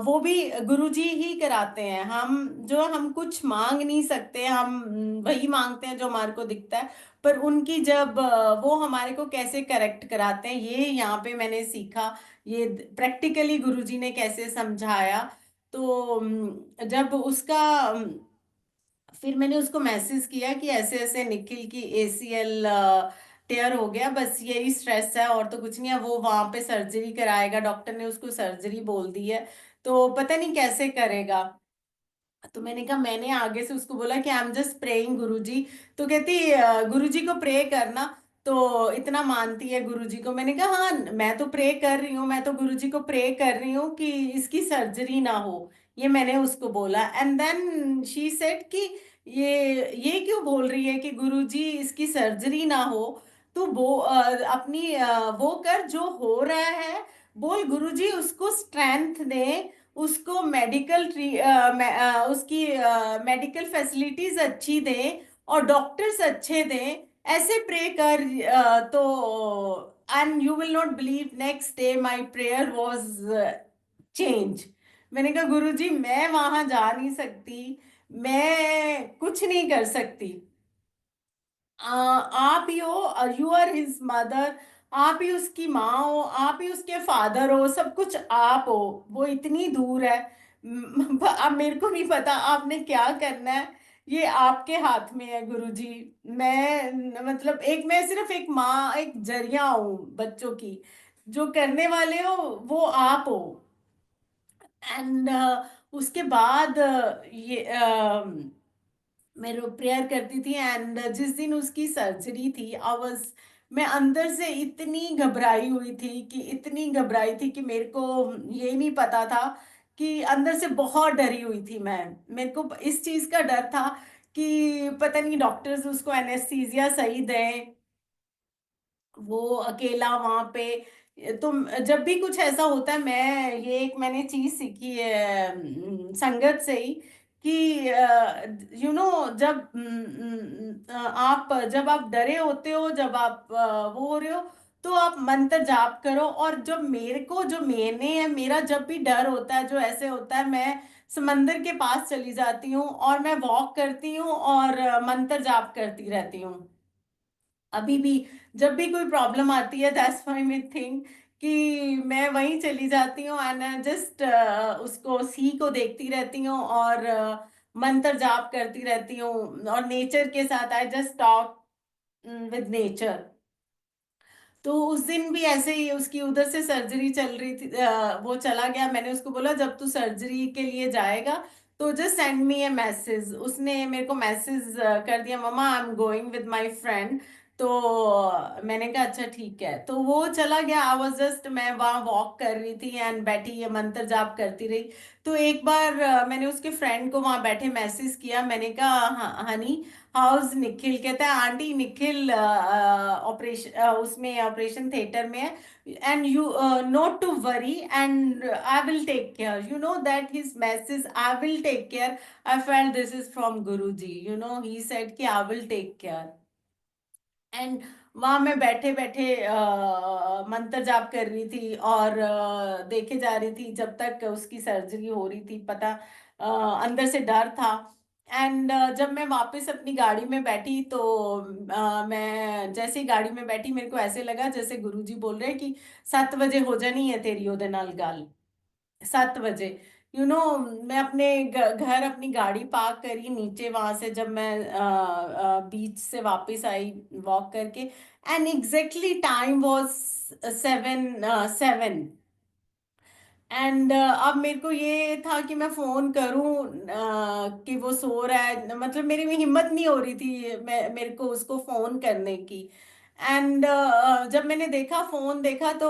वो भी गुरुजी ही कराते हैं। हम कुछ मांग नहीं सकते, हम वही मांगते हैं जो हमारे को दिखता है। पर उनकी जब वो हमारे को कैसे करेक्ट कराते हैं, ये यहाँ पे मैंने सीखा, ये प्रैक्टिकली गुरुजी ने कैसे समझाया। तो जब उसका फिर मैंने उसको मैसेज किया कि ऐसे ऐसे निखिल की एसीएल टेयर हो गया, बस यही स्ट्रेस है और तो कुछ नहीं है। वो वहां पे सर्जरी कराएगा, डॉक्टर ने उसको सर्जरी बोल दी है, तो पता नहीं कैसे करेगा। तो मैंने कहा, मैंने आगे से उसको बोला कि आई एम जस्ट प्रेइंग गुरुजी। तो कहती गुरुजी को प्रे करना। तो इतना मानती है गुरुजी को। मैंने कहा हाँ मैं तो प्रे कर रही हूँ, मैं तो गुरुजी को प्रे कर रही हूँ कि इसकी सर्जरी ना हो। ये मैंने उसको बोला, एंड देन शी सेड कि ये क्यों बोल रही है कि गुरुजी इसकी सर्जरी ना हो। तो वो अपनी वो कर जो हो रहा है, बोल गुरुजी उसको स्ट्रेंथ दे, उसको मेडिकल उसकी मेडिकल फैसिलिटीज अच्छी दें और डॉक्टर्स अच्छे दें, ऐसे प्रे कर। तो and you will not believe, next day my prayer was change. मैंने कहा गुरुजी मैं वहां जा नहीं सकती, मैं कुछ नहीं कर सकती। आप ही हो, यू आर हिज मदर, आप ही उसकी माँ हो, आप ही उसके फादर हो, सब कुछ आप हो। वो इतनी दूर है। अब मेरे को नहीं पता आपने क्या करना है, ये आपके हाथ में है गुरुजी। मैं मतलब एक, मैं सिर्फ एक माँ, एक जरिया हूँ बच्चों की, जो करने वाले हो वो आप हो। एंड उसके बाद मैं प्रेयर करती थी, एंड जिस दिन उसकी सर्जरी थी आई वाज, मैं अंदर से इतनी घबराई हुई थी कि इतनी घबराई थी कि मेरे को ये नहीं पता था कि अंदर से बहुत डरी हुई थी मैं। मेरे को इस चीज का डर था कि पता नहीं डॉक्टर्स उसको एनेस्थीसिया सही दें, वो अकेला वहां पे। तो जब भी कुछ ऐसा होता है, मैं ये एक मैंने चीज सीखी है संगत से ही, कि जब आप डरे होते हो, जब आप वो हो रहे हो, तो आप मंत्र जाप करो। और जब मेरे को जो मैंने है, मेरा जब भी डर होता है, जो ऐसे होता है, मैं समंदर के पास चली जाती हूँ और मैं वॉक करती हूँ और मंत्र जाप करती रहती हूँ। अभी भी जब भी कोई प्रॉब्लम आती है, दैट्स माय मेन थिंग, कि मैं वहीं चली जाती हूँ एंड जस्ट उसको सी को देखती रहती हूँ और मंत्र जाप करती रहती हूँ। और नेचर के साथ I just talk with nature. तो उस दिन भी ऐसे ही उसकी उधर से सर्जरी चल रही थी, वो चला गया। मैंने उसको बोला जब तू सर्जरी के लिए जाएगा तो just send me a message. उसने मेरे को मैसेज कर दिया, mama I am going with my friend. तो मैंने कहा अच्छा ठीक है। तो वो चला गया। आई वाज जस्ट, मैं वहाँ वॉक कर रही थी एंड बैठी ये मंत्र जाप करती रही। तो एक बार मैंने उसके फ्रेंड को वहां बैठे मैसेज किया। मैंने कहा हनी हाउस निखिल? कहता है आंटी निखिल ऑपरेशन, उसमें ऑपरेशन थिएटर में है, and you not to worry and I will take care, you know that his message I will take care. I felt this is from गुरु जी, यू नो ही सेड कि I will take care. And वहां मैं बैठे बैठे मंत्र जाप कर रही थी और देखे जा रही थी जब तक उसकी सर्जरी हो रही थी। पता अंदर से डर था। एंड जब मैं वापस अपनी गाड़ी में बैठी तो मैं जैसे ही गाड़ी में बैठी मेरे को ऐसे लगा जैसे गुरुजी बोल रहे हैं कि 7 बजे हो जानी है तेरी ओदे नाल गल। 7 बजे, यू नो मैं अपने घर अपनी गाड़ी पार्क करी नीचे, वहां से जब मैं बीच से वापस आई वॉक करके, and exactly time was 7, and अब मेरे को ये था कि मैं फोन करूं कि वो सो रहा है, मतलब मेरी में हिम्मत नहीं हो रही थी मेरे को उसको फोन करने की। एंड जब मैंने देखा, फोन देखा तो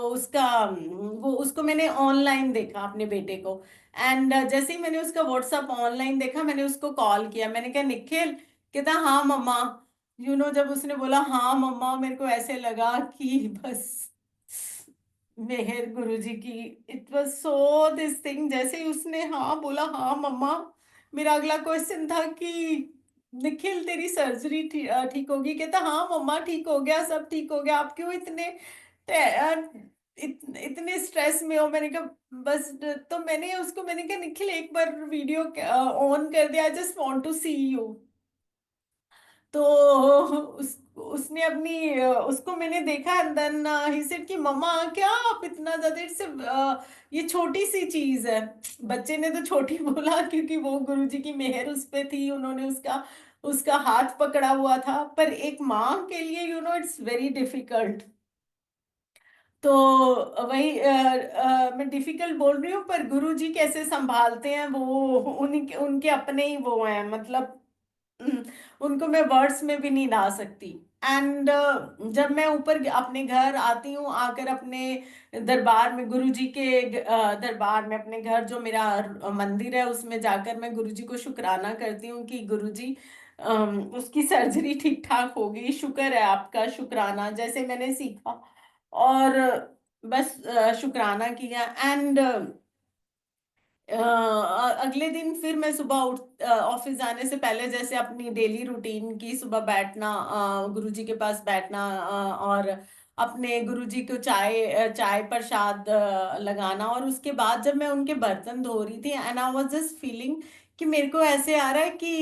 उसका वो उसको मैंने ऑनलाइन देखा अपने बेटे को। एंड जैसे ही मैंने उसका व्हाट्सअप ऑनलाइन देखा मैंने उसको कॉल किया। मैंने कहा निखिल? कहता हाँ मम्मा। यू नो जब उसने बोला हाँ मम्मा, मेरे को ऐसे लगा कि बस मेहर गुरुजी की। It was so this thing, जैसे ही उसने हाँ बोला हाँ मम्मा, मेरा अगला क्वेश्चन था कि निखिल तेरी सर्जरी ठीक होगी? कहता हाँ मम्मा ठीक हो गया, सब ठीक हो गया, आप क्यों इतने इतने स्ट्रेस में हो? मैंने कहा बस। तो मैंने कहा निखिल एक बार वीडियो ऑन कर दिया, I just want to see you. तो उसने अपनी उसको मैंने देखा एंड देन ही सेड कि मम्मा क्या आप इतना ज्यादा, इट्स ये छोटी सी चीज है। बच्चे ने तो छोटी बोला क्योंकि वो गुरुजी की मेहर उस पे थी, उन्होंने उसका उसका हाथ पकड़ा हुआ था, पर एक माँ के लिए you know it's very difficult. तो वही मैं डिफिकल्ट बोल रही हूँ, पर गुरुजी कैसे संभालते हैं वो उनके उनके अपने ही वो हैं, मतलब हम्म, उनको मैं वर्ड्स में भी नहीं ला सकती। एंड जब मैं ऊपर अपने घर आती हूँ, आकर अपने दरबार में गुरुजी के दरबार में, अपने घर जो मेरा मंदिर है उसमें जाकर मैं गुरुजी को शुक्राना करती हूँ कि गुरुजी उसकी सर्जरी ठीक ठाक हो गई, शुक्र है आपका, शुक्राना जैसे मैंने सीखा। और बस शुक्राना किया। एंड अगले दिन फिर मैं सुबह उठ ऑफिस जाने से पहले जैसे अपनी डेली रूटीन की, सुबह बैठना गुरुजी के पास बैठना, और अपने गुरुजी को चाय प्रसाद लगाना। और उसके बाद जब मैं उनके बर्तन धो रही थी and I was just feeling कि मेरे को ऐसे आ रहा है कि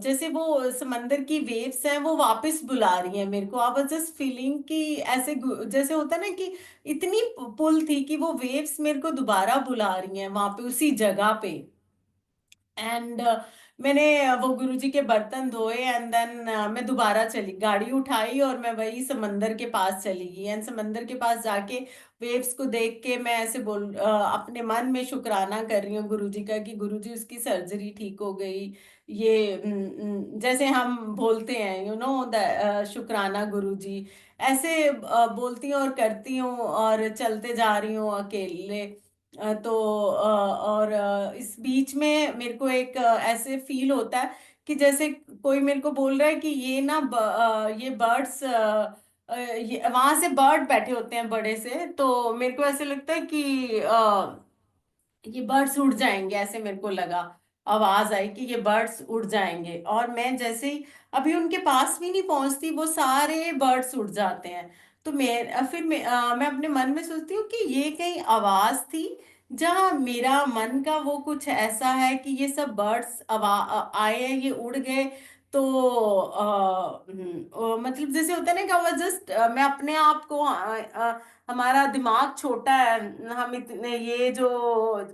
जैसे वो समंदर की वेव्स हैं वो वापस बुला रही हैं मेरे को। आई वाज जस्ट फीलिंग कि ऐसे जैसे होता है ना कि इतनी पुल थी कि वो वेव्स मेरे को दोबारा बुला रही हैं वहां पे उसी जगह पे। एंड मैंने वो गुरुजी के बर्तन धोए एंड देन मैं दोबारा चली, गाड़ी उठाई और मैं वही समंदर के पास चली गई। एंड समंदर के पास जाके वेव्स को देख के मैं ऐसे अपने मन में शुक्राना कर रही हूँ गुरुजी का कि गुरुजी उसकी सर्जरी ठीक हो गई। ये जैसे हम बोलते हैं यू नो द शुक्राना गुरुजी, ऐसे बोलती हूँ और करती हूँ और चलते जा रही हूँ अकेले। तो और इस बीच में मेरे को एक ऐसे फील होता है कि जैसे कोई मेरे को बोल रहा है कि ये ना ये बर्ड्स, ये वहां से बर्ड बैठे होते हैं बड़े से, तो मेरे को ऐसे लगता है कि ये बर्ड्स उड़ जाएंगे, ऐसे मेरे को लगा। आवाज आई कि ये बर्ड्स उड़ जाएंगे, और मैं जैसे ही अभी उनके पास भी नहीं पहुंचती वो सारे बर्ड्स उड़ जाते हैं। तो मैं अपने मन में सोचती हूँ कि ये कहीं आवाज थी जहाँ मेरा मन का वो कुछ ऐसा है कि ये सब बर्ड्स आए, ये उड़ गए। तो मतलब जैसे होता है ना कि जस्ट मैं अपने आप को हमारा दिमाग छोटा है, हम इतने ये जो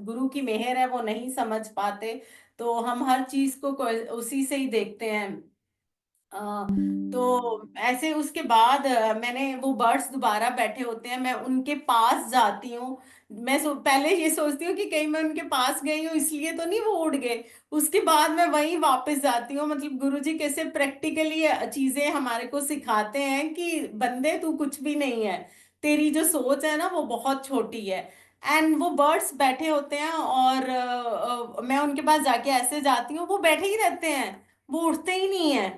गुरु की मेहर है वो नहीं समझ पाते, तो हम हर चीज को उसी से ही देखते हैं। अ, तो ऐसे उसके बाद मैंने वो बर्ड्स दोबारा बैठे होते हैं, मैं उनके पास जाती हूँ। पहले ये सोचती हूँ कि कहीं मैं उनके पास गई हूँ इसलिए तो नहीं वो उड़ गए। उसके बाद मैं वहीं वापस जाती हूँ। मतलब गुरुजी कैसे प्रैक्टिकली चीजें हमारे को सिखाते हैं कि बंदे तू कुछ भी नहीं है, तेरी जो सोच है ना वो बहुत छोटी है। एंड वो बर्ड्स बैठे होते हैं और मैं उनके पास जाके ऐसे जाती हूँ, वो बैठे ही रहते हैं, वो उठते ही नहीं है।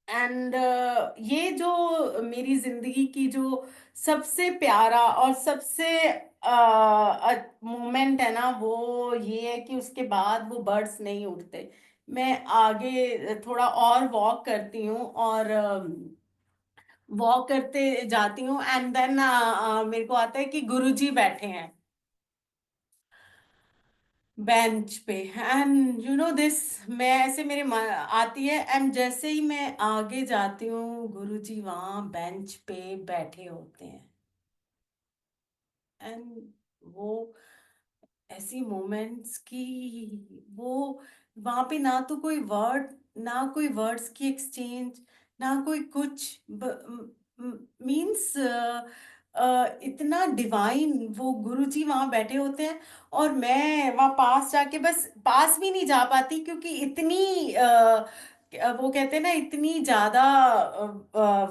एंड ये जो मेरी जिंदगी की जो सबसे प्यारा और सबसे मोमेंट है ना, वो ये है कि उसके बाद वो बर्ड्स नहीं उठते। मैं आगे थोड़ा और वॉक करती हूँ और वॉक करते जाती हूँ एंड देन मेरे को आता है कि गुरुजी बैठे हैं बेंच पे। एंड यू नो दिस, मैं ऐसे आती है एंड जैसे ही मैं आगे जाती हूँ गुरुजी वहां बेंच पे बैठे होते हैं। एंड वो ऐसी मोमेंट्स की, वो वहां पे ना तो कोई वर्ड, ना कोई वर्ड्स की एक्सचेंज, ना कोई कुछ, मीन्स इतना डिवाइन वो गुरुजी वहां बैठे होते हैं। और मैं वहां पास जाके बस पास भी नहीं जा पाती क्योंकि इतनी वो कहते हैं ना इतनी ज्यादा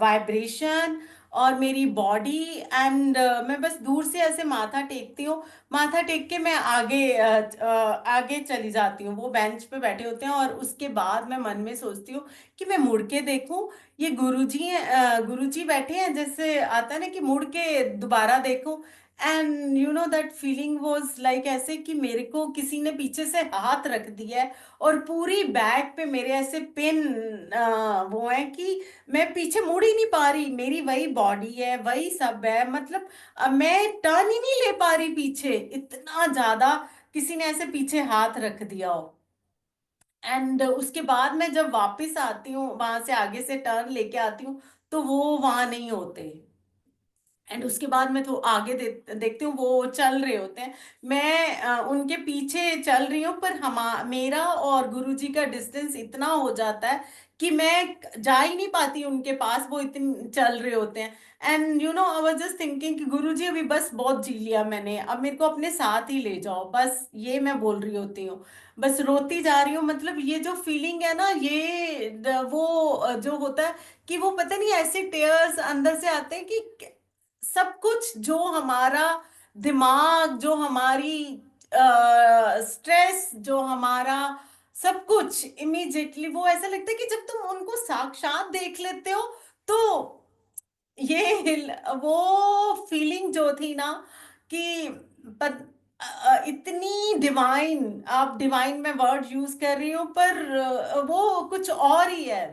वाइब्रेशन और मेरी बॉडी। एंड मैं बस दूर से ऐसे माथा टेकती हूँ, माथा टेक के मैं आगे चली जाती हूँ। वो बेंच पे बैठे होते हैं और उसके बाद मैं मन में सोचती हूँ कि मैं मुड़ के देखूं, ये गुरुजी बैठे हैं, जैसे आता है ना कि मुड़ के दोबारा देखूं। And you know that feeling was like ऐसे कि मेरे को किसी ने पीछे से हाथ रख दिया है और पूरी बैक पे मेरे ऐसे पिन वो है कि मैं पीछे मुड़ ही नहीं पा रही। मेरी वही बॉडी है, वही सब है, मतलब अब मैं टर्न ही नहीं ले पा रही पीछे, इतना ज्यादा किसी ने ऐसे पीछे हाथ रख दिया हो। एंड उसके बाद मैं जब वापस आती हूँ वहां से, आगे से टर्न लेके आती हूँ, तो वो वहां नहीं होते। एंड उसके बाद मैं तो आगे देखती हूँ वो चल रहे होते हैं। मैं उनके पीछे चल रही हूँ पर मेरा और गुरुजी का डिस्टेंस इतना हो जाता है कि मैं जा ही नहीं पाती उनके पास, वो इतने चल रहे होते हैं। And you know I was just thinking कि गुरुजी अभी बस बहुत जी लिया मैंने, अब मेरे को अपने साथ ही ले जाओ, बस ये मैं बोल रही होती हूँ। बस रोती जा रही हूँ। मतलब ये जो फीलिंग है ना, ये वो जो होता है कि वो पता नहीं ऐसे टेयर्स अंदर से आते हैं कि सब कुछ जो हमारा दिमाग, जो हमारी स्ट्रेस, जो हमारा सब कुछ इमीडिएटली वो ऐसा लगता है कि जब तुम उनको साक्षात देख लेते हो तो वो फीलिंग जो थी ना कि इतनी डिवाइन, आप डिवाइन में वर्ड यूज कर रही हूँ पर वो कुछ और ही है।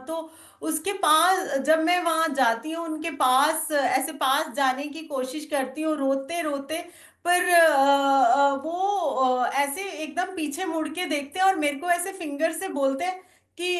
तो उसके पास जब मैं वहां जाती हूँ उनके पास, ऐसे पास जाने की कोशिश करती हूँ रोते रोते, पर वो ऐसे एकदम पीछे मुड़ के देखते हैं और मेरे को ऐसे फिंगर से बोलते हैं कि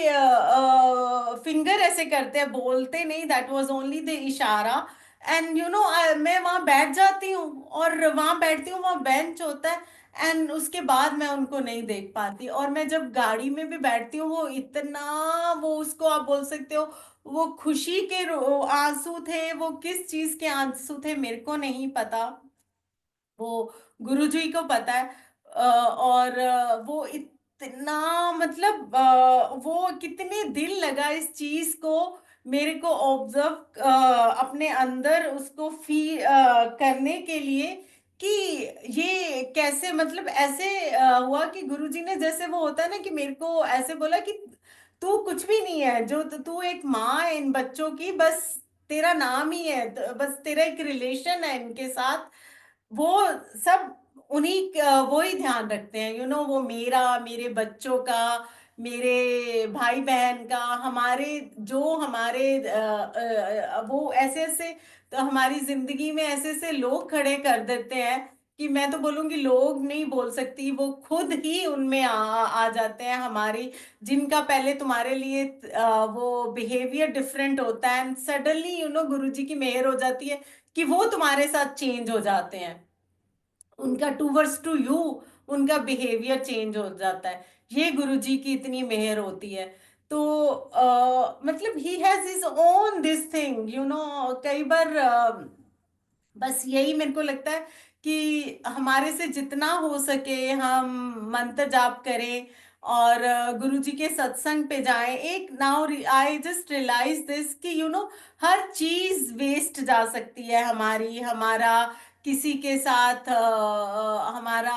फिंगर ऐसे करते हैं, बोलते नहीं, दैट वाज ओनली द इशारा। एंड यू नो मैं वहां बैठ जाती हूँ और वहां बैठती हूँ, वहां बेंच होता है। एंड उसके बाद मैं उनको नहीं देख पाती। और मैं जब गाड़ी में भी बैठती हूँ वो इतना, वो उसको आप बोल सकते हो वो खुशी के आंसू थे, वो किस चीज के आंसू थे मेरे को नहीं पता, वो गुरुजी को पता है। और वो इतना, मतलब वो कितने दिन लगा इस चीज को मेरे को ऑब्जर्व अपने अंदर उसको करने के लिए कि ये कैसे, मतलब ऐसे हुआ कि गुरुजी ने, जैसे वो होता है ना कि मेरे को ऐसे बोला कि तू कुछ भी नहीं है, जो तू एक माँ है इन बच्चों की, बस तेरा नाम ही है, बस तेरा एक रिलेशन है इनके साथ। वो सब वो ही ध्यान रखते हैं, यू नो, वो मेरा, मेरे बच्चों का, मेरे भाई बहन का, हमारे जो हमारे वो ऐसे ऐसे, तो हमारी जिंदगी में ऐसे ऐसे लोग खड़े कर देते हैं कि मैं तो बोलूंगी लोग नहीं बोल सकती, वो खुद ही उनमें आ जाते हैं हमारी, जिनका पहले तुम्हारे लिए वो बिहेवियर डिफरेंट होता है एंड सडनली यू नो गुरुजी की मेहर हो जाती है कि वो तुम्हारे साथ चेंज हो जाते हैं, उनका टूवर्ड्स टू यू, उनका बिहेवियर चेंज हो जाता है। ये गुरुजी की इतनी मेहर होती है। तो मतलब he has his own this thing, you know. कई बार बस यही मेरे को लगता है कि हमारे से जितना हो सके हम मंत्र जाप करें और गुरु जी के सत्संग पे जाएं। एक now I just realise this कि यू नो हर चीज वेस्ट जा सकती है हमारी, हमारा किसी के साथ हमारा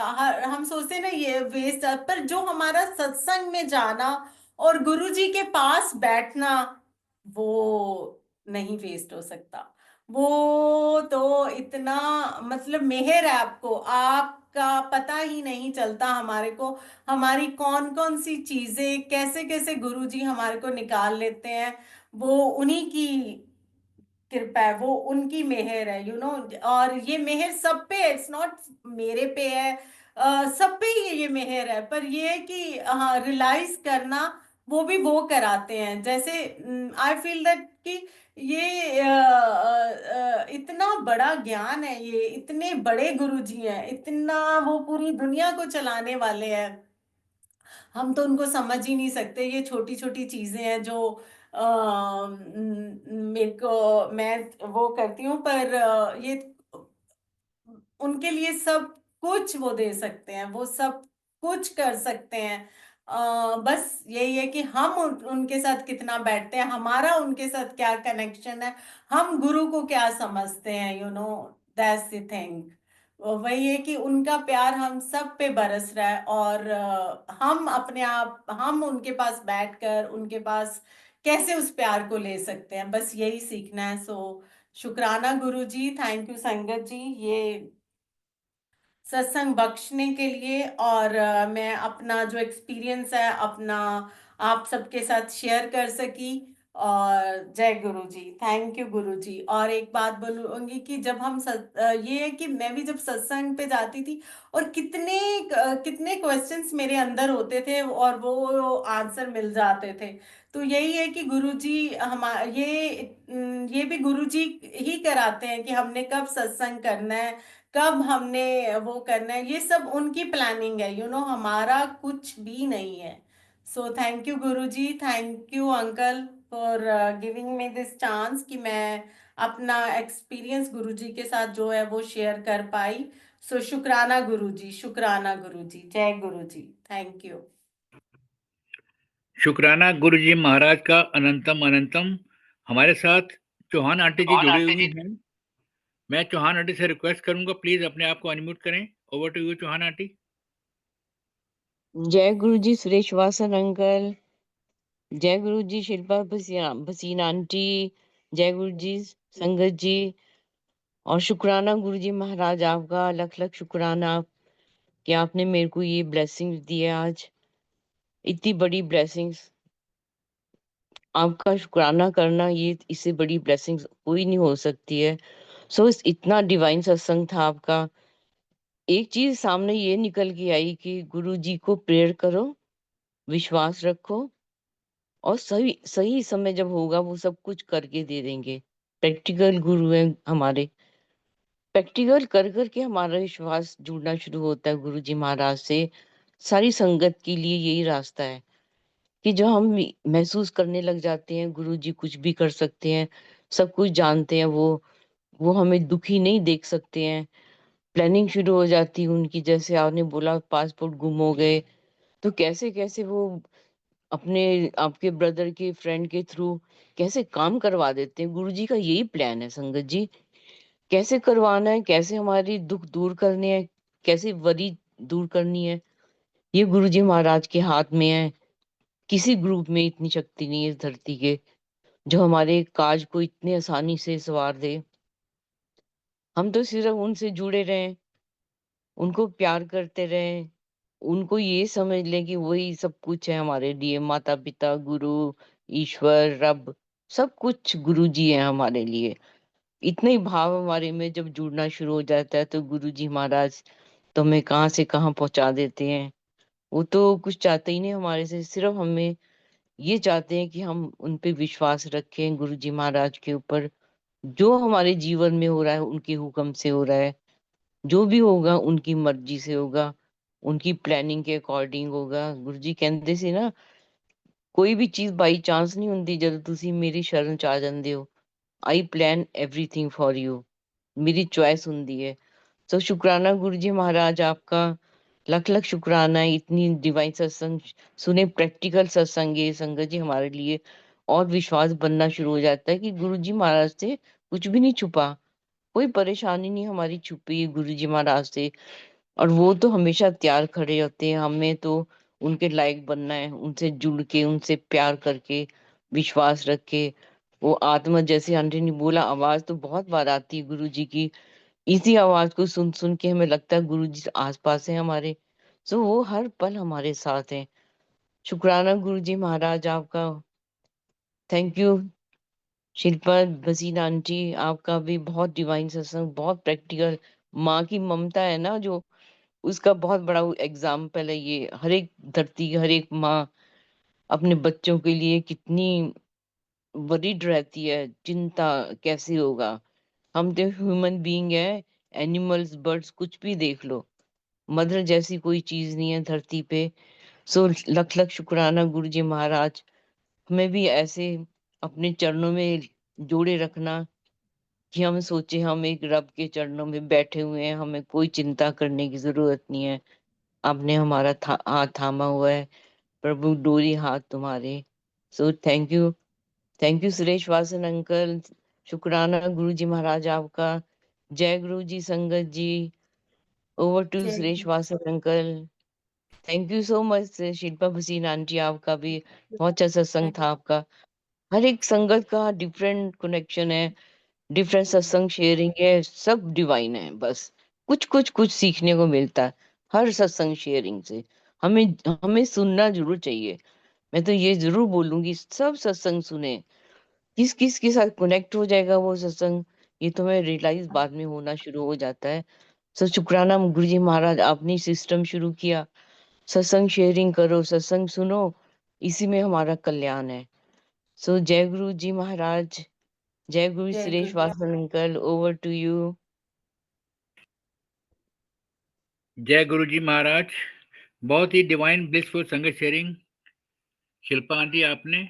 हम सोचते हैं ना ये वेस्ट, पर जो हमारा सत्संग में जाना और गुरु जी के पास बैठना, वो नहीं वेस्ट हो सकता। वो तो इतना मतलब मेहर है आपको, आपका पता ही नहीं चलता हमारे को, हमारी कौन कौन सी चीजें कैसे कैसे गुरु जी हमारे को निकाल लेते हैं। वो उन्हीं की कृपा है, वो उनकी मेहर है, यू नो। और ये मेहर सब पे, इट्स नॉट मेरे पे है, सब पे ही ये मेहर है। पर ये है कि हाँ, रियलाइज करना वो भी वो कराते हैं। जैसे आई फील दैट कि ये इतना बड़ा ज्ञान है, ये इतने बड़े गुरुजी हैं, इतना वो पूरी दुनिया को चलाने वाले हैं, हम तो उनको समझ ही नहीं सकते। ये छोटी छोटी चीजें हैं जो मेरे को मैं वो करती हूँ, पर ये उनके लिए सब कुछ वो दे सकते हैं, वो सब कुछ कर सकते हैं। बस यही है कि हम उनके साथ कितना बैठते हैं, हमारा उनके साथ क्या कनेक्शन है, हम गुरु को क्या समझते हैं, you know. That's the thing. वही है कि उनका प्यार हम सब पे बरस रहा है, और हम अपने आप हम उनके पास बैठकर उनके पास कैसे उस प्यार को ले सकते हैं, बस यही सीखना है। सो शुक्राना गुरु जी, थैंक यू संगत जी, ये सत्संग बख्शने के लिए। और मैं अपना जो एक्सपीरियंस है अपना आप सबके साथ शेयर कर सकी। और जय गुरु जी, थैंक यू गुरु जी। और एक बात बोलूंगी कि जब हम ये है कि मैं भी जब सत्संग पे जाती थी, और कितने कितने क्वेश्चंस मेरे अंदर होते थे और वो आंसर मिल जाते थे। तो यही है कि गुरुजी ये भी गुरुजी ही कराते हैं कि हमने कब सत्संग करना है, कब हमने वो करना है, ये सब उनकी प्लानिंग है, यू नो, हमारा कुछ भी नहीं है। सो thank you Guruji, thank you uncle for giving me this chance कि मैं अपना एक्सपीरियंस गुरुजी के साथ जो है वो शेयर कर पाई। सो शुक्राना गुरुजी, शुक्राना गुरुजी, जय गुरुजी, थैंक यू। शुक्राना गुरु जी महाराज का अनंतम अनंतम। हमारे साथ चौहान आंटी जी कौन जुड़ी आंटी हुई जी? हैं। मैं चौहान आंटी से रिक्वेस्ट करूंगा, प्लीज अपने आप को अनम्यूट करें। Over to you Chauhan aunty. जय गुरु जी सुरेश वासन अंकल, जय गुरु जी शिल्पा भसीन आंटी, जय गुरु जी संगत जी, और शुक्राना गुरु जी महाराज आपका लख लख शुक्राना कि आपने मेरे को ये ब्लेसिंग्स दिए आज, इतनी बड़ी ब्लेसिंग्स। आपका शुक्राना करना, ये इससे बड़ी ब्लेसिंग्स कोई नहीं हो सकती है। सो इतना डिवाइन सत्संग था आपका। एक चीज सामने ये निकल के आई कि गुरु जी को प्रेयर करो, विश्वास रखो, और सही सही समय जब होगा वो सब कुछ करके दे देंगे। प्रैक्टिकल गुरु है हमारे। प्रैक्टिकल कर करके हमारा विश्वास जुड़ना शुरू होता है गुरु जी महाराज से। सारी संगत के लिए यही रास्ता है कि जो हम महसूस करने लग जाते हैं गुरु जी कुछ भी कर सकते हैं, सब कुछ जानते हैं, वो हमें दुखी नहीं देख सकते हैं। प्लानिंग शुरू हो जाती है उनकी, जैसे आपने बोला पासपोर्ट गुम हो गए, तो कैसे कैसे वो अपने आपके ब्रदर के फ्रेंड के थ्रू कैसे काम करवा देते हैं। गुरुजी का यही प्लान है संगत जी, कैसे करवाना है, कैसे हमारी दुख दूर करने हैं, कैसे वरी दूर करनी है, ये गुरुजी महाराज के हाथ में है। किसी ग्रुप में इतनी शक्ति नहीं है इस धरती के जो हमारे काज को इतने आसानी से सवार दे। हम तो सिर्फ उनसे जुड़े रहें, उनको प्यार करते रहें, उनको ये समझ लें कि वही सब कुछ है हमारे लिए, माता पिता गुरु ईश्वर रब, सब कुछ गुरु जी है हमारे लिए। इतने ही भाव हमारे में जब जुड़ना शुरू हो जाता है तो गुरु जी महाराज तो हमें कहाँ से कहाँ पहुंचा देते हैं। वो तो कुछ चाहते ही नहीं हमारे से, सिर्फ हमें ये चाहते हैं कि हम उन पे विश्वास रखें, गुरु जी महाराज के ऊपर। जो हमारे जीवन में हो रहा है उनके हुक्म से हो रहा है, जो भी होगा उनकी मर्जी से होगा, उनकी प्लानिंग के अकॉर्डिंग होगा। गुरु जी कहते सी ना ਕੋਈ ਵੀ ਚੀਜ਼ ਬਾਈ ਚਾਂਸ ਨਹੀਂ ਹੁੰਦੀ ਜਦੋਂ ਤੁਸੀਂ ਮੇਰੀ ਸ਼ਰਨ ਚ ਆ ਜਾਂਦੇ ਹੋ। ਆਈ ਪਲਾਨ एवरीथिंग फॉर यू, मेरी चॉइस ਹੁੰਦੀ है। सो शुक्राना गुरु जी महाराज आपका, लख लख शुक्राना है। इतनी डिवाइन सत्संग सुने, प्रैक्टिकल सत्संग ये संगत जी हमारे लिए और विश्वास बनना शुरू हो जाता है कि गुरु जी महाराज से कुछ भी नहीं छुपा, कोई परेशानी नहीं हमारी छुपी है गुरु जी महाराज से। और वो तो हमेशा तैयार खड़े होते हैं, हमें तो उनके लायक बनना है, उनसे जुड़ के, उनसे प्यार करके, विश्वास रख के। वो आत्मा, जैसे आंटी ने बोला, आवाज तो बहुत बार आती है गुरु जी की। इसी आवाज को सुन सुन के हमें लगता है गुरु जी आसपास है हमारे। सो वो हर पल हमारे साथ हैं। शुक्राना गुरु जी महाराज आपका। Thank you Shilpa Bhasin aunty, आपका भी बहुत डिवाइन सत्संग, बहुत प्रैक्टिकल। माँ की ममता है ना जो, उसका बहुत बड़ा एग्जाम्पल है ये। हर एक धरती की हर एक माँ अपने बच्चों के लिए कितनी वरीड रहती है, चिंता कैसे होगा। हम तो ह्यूमन बीइंग है, एनिमल्स बर्ड्स कुछ भी देख लो, मदर जैसी कोई चीज नहीं है धरती पे। सो लख लख शुक्राना गुरु जी महाराज, हमें भी ऐसे अपने चरणों में जोड़े रखना कि हम सोचे हम एक रब के चरणों में बैठे हुए हैं, हमें कोई चिंता करने की जरूरत नहीं है। आपने हमारा हाथ थामा हुआ है प्रभु, डोरी हाथ तुम्हारे। So thank you Suresh Vasan uncle. शुक्राना गुरु जी महाराज आपका। जय गुरु जी संगत जी। ओवर टू जय Suresh Vasan uncle. Thank you so much Shilpa Bhasin aunty, आपका भी बहुत अच्छा सत्संग था आपका। हर एक संगत का डिफरेंट कनेक्शन है, डिफरेंट सत्संग शेयरिंग है, सब डिवाइन है। बस कुछ कुछ कुछ सीखने को मिलता है हर सत्संग शेयरिंग से। हमें हमें सुनना जरूर चाहिए। मैं तो ये जरूर बोलूंगी, सब सत्संग सुने। किस किस के साथ कनेक्ट हो जाएगा वो सत्संग, ये तो मैं रियलाइज बाद में होना शुरू हो जाता है। सो शुक्राना गुरु जी महाराज, आपने सिस्टम शुरू किया, सत्संग शेयरिंग करो, सत्संग सुनो, इसी में हमारा कल्याण है। सो जय गुरु जी महाराज। जय गुरु जय सुरेश गुरु। Vasan uncle, over to you. जय गुरु जी महाराज। बहुत ही डिवाइन ब्लिसफुल संगत शेयरिंग शिल्पा आंटी आपने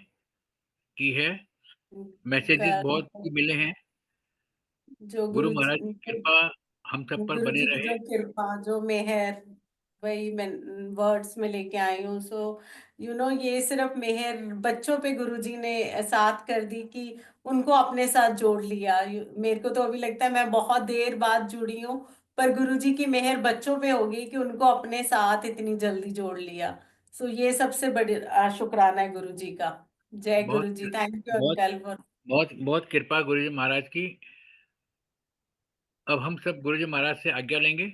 की है। मैसेजेस बहुत ही मिले हैं। जो गुरु गुरु महाराज की कृपा हम सब पर गुरु बने जी की रहे। जो कृपा, जो मेहर, वही मैं वर्ड्स में लेके आई हूँ। सो ये सिर्फ मेहर बच्चों पे गुरु जी ने साथ कर दी कि उनको अपने साथ जोड़ लिया। मेरे को तो अभी लगता है मैं बहुत देर बाद जुड़ी हूँ, पर गुरु जी की मेहर बच्चों पे होगी कि उनको अपने साथ इतनी जल्दी जोड़ लिया। सो ये सबसे बड़ी शुक्राना है गुरु जी का। जय बहुत गुरु जी, थैंक यू बहुत अंकल फॉर। बहुत बहुत कृपा गुरु जी महाराज की। अब हम सब गुरु जी महाराज से आज्ञा लेंगे।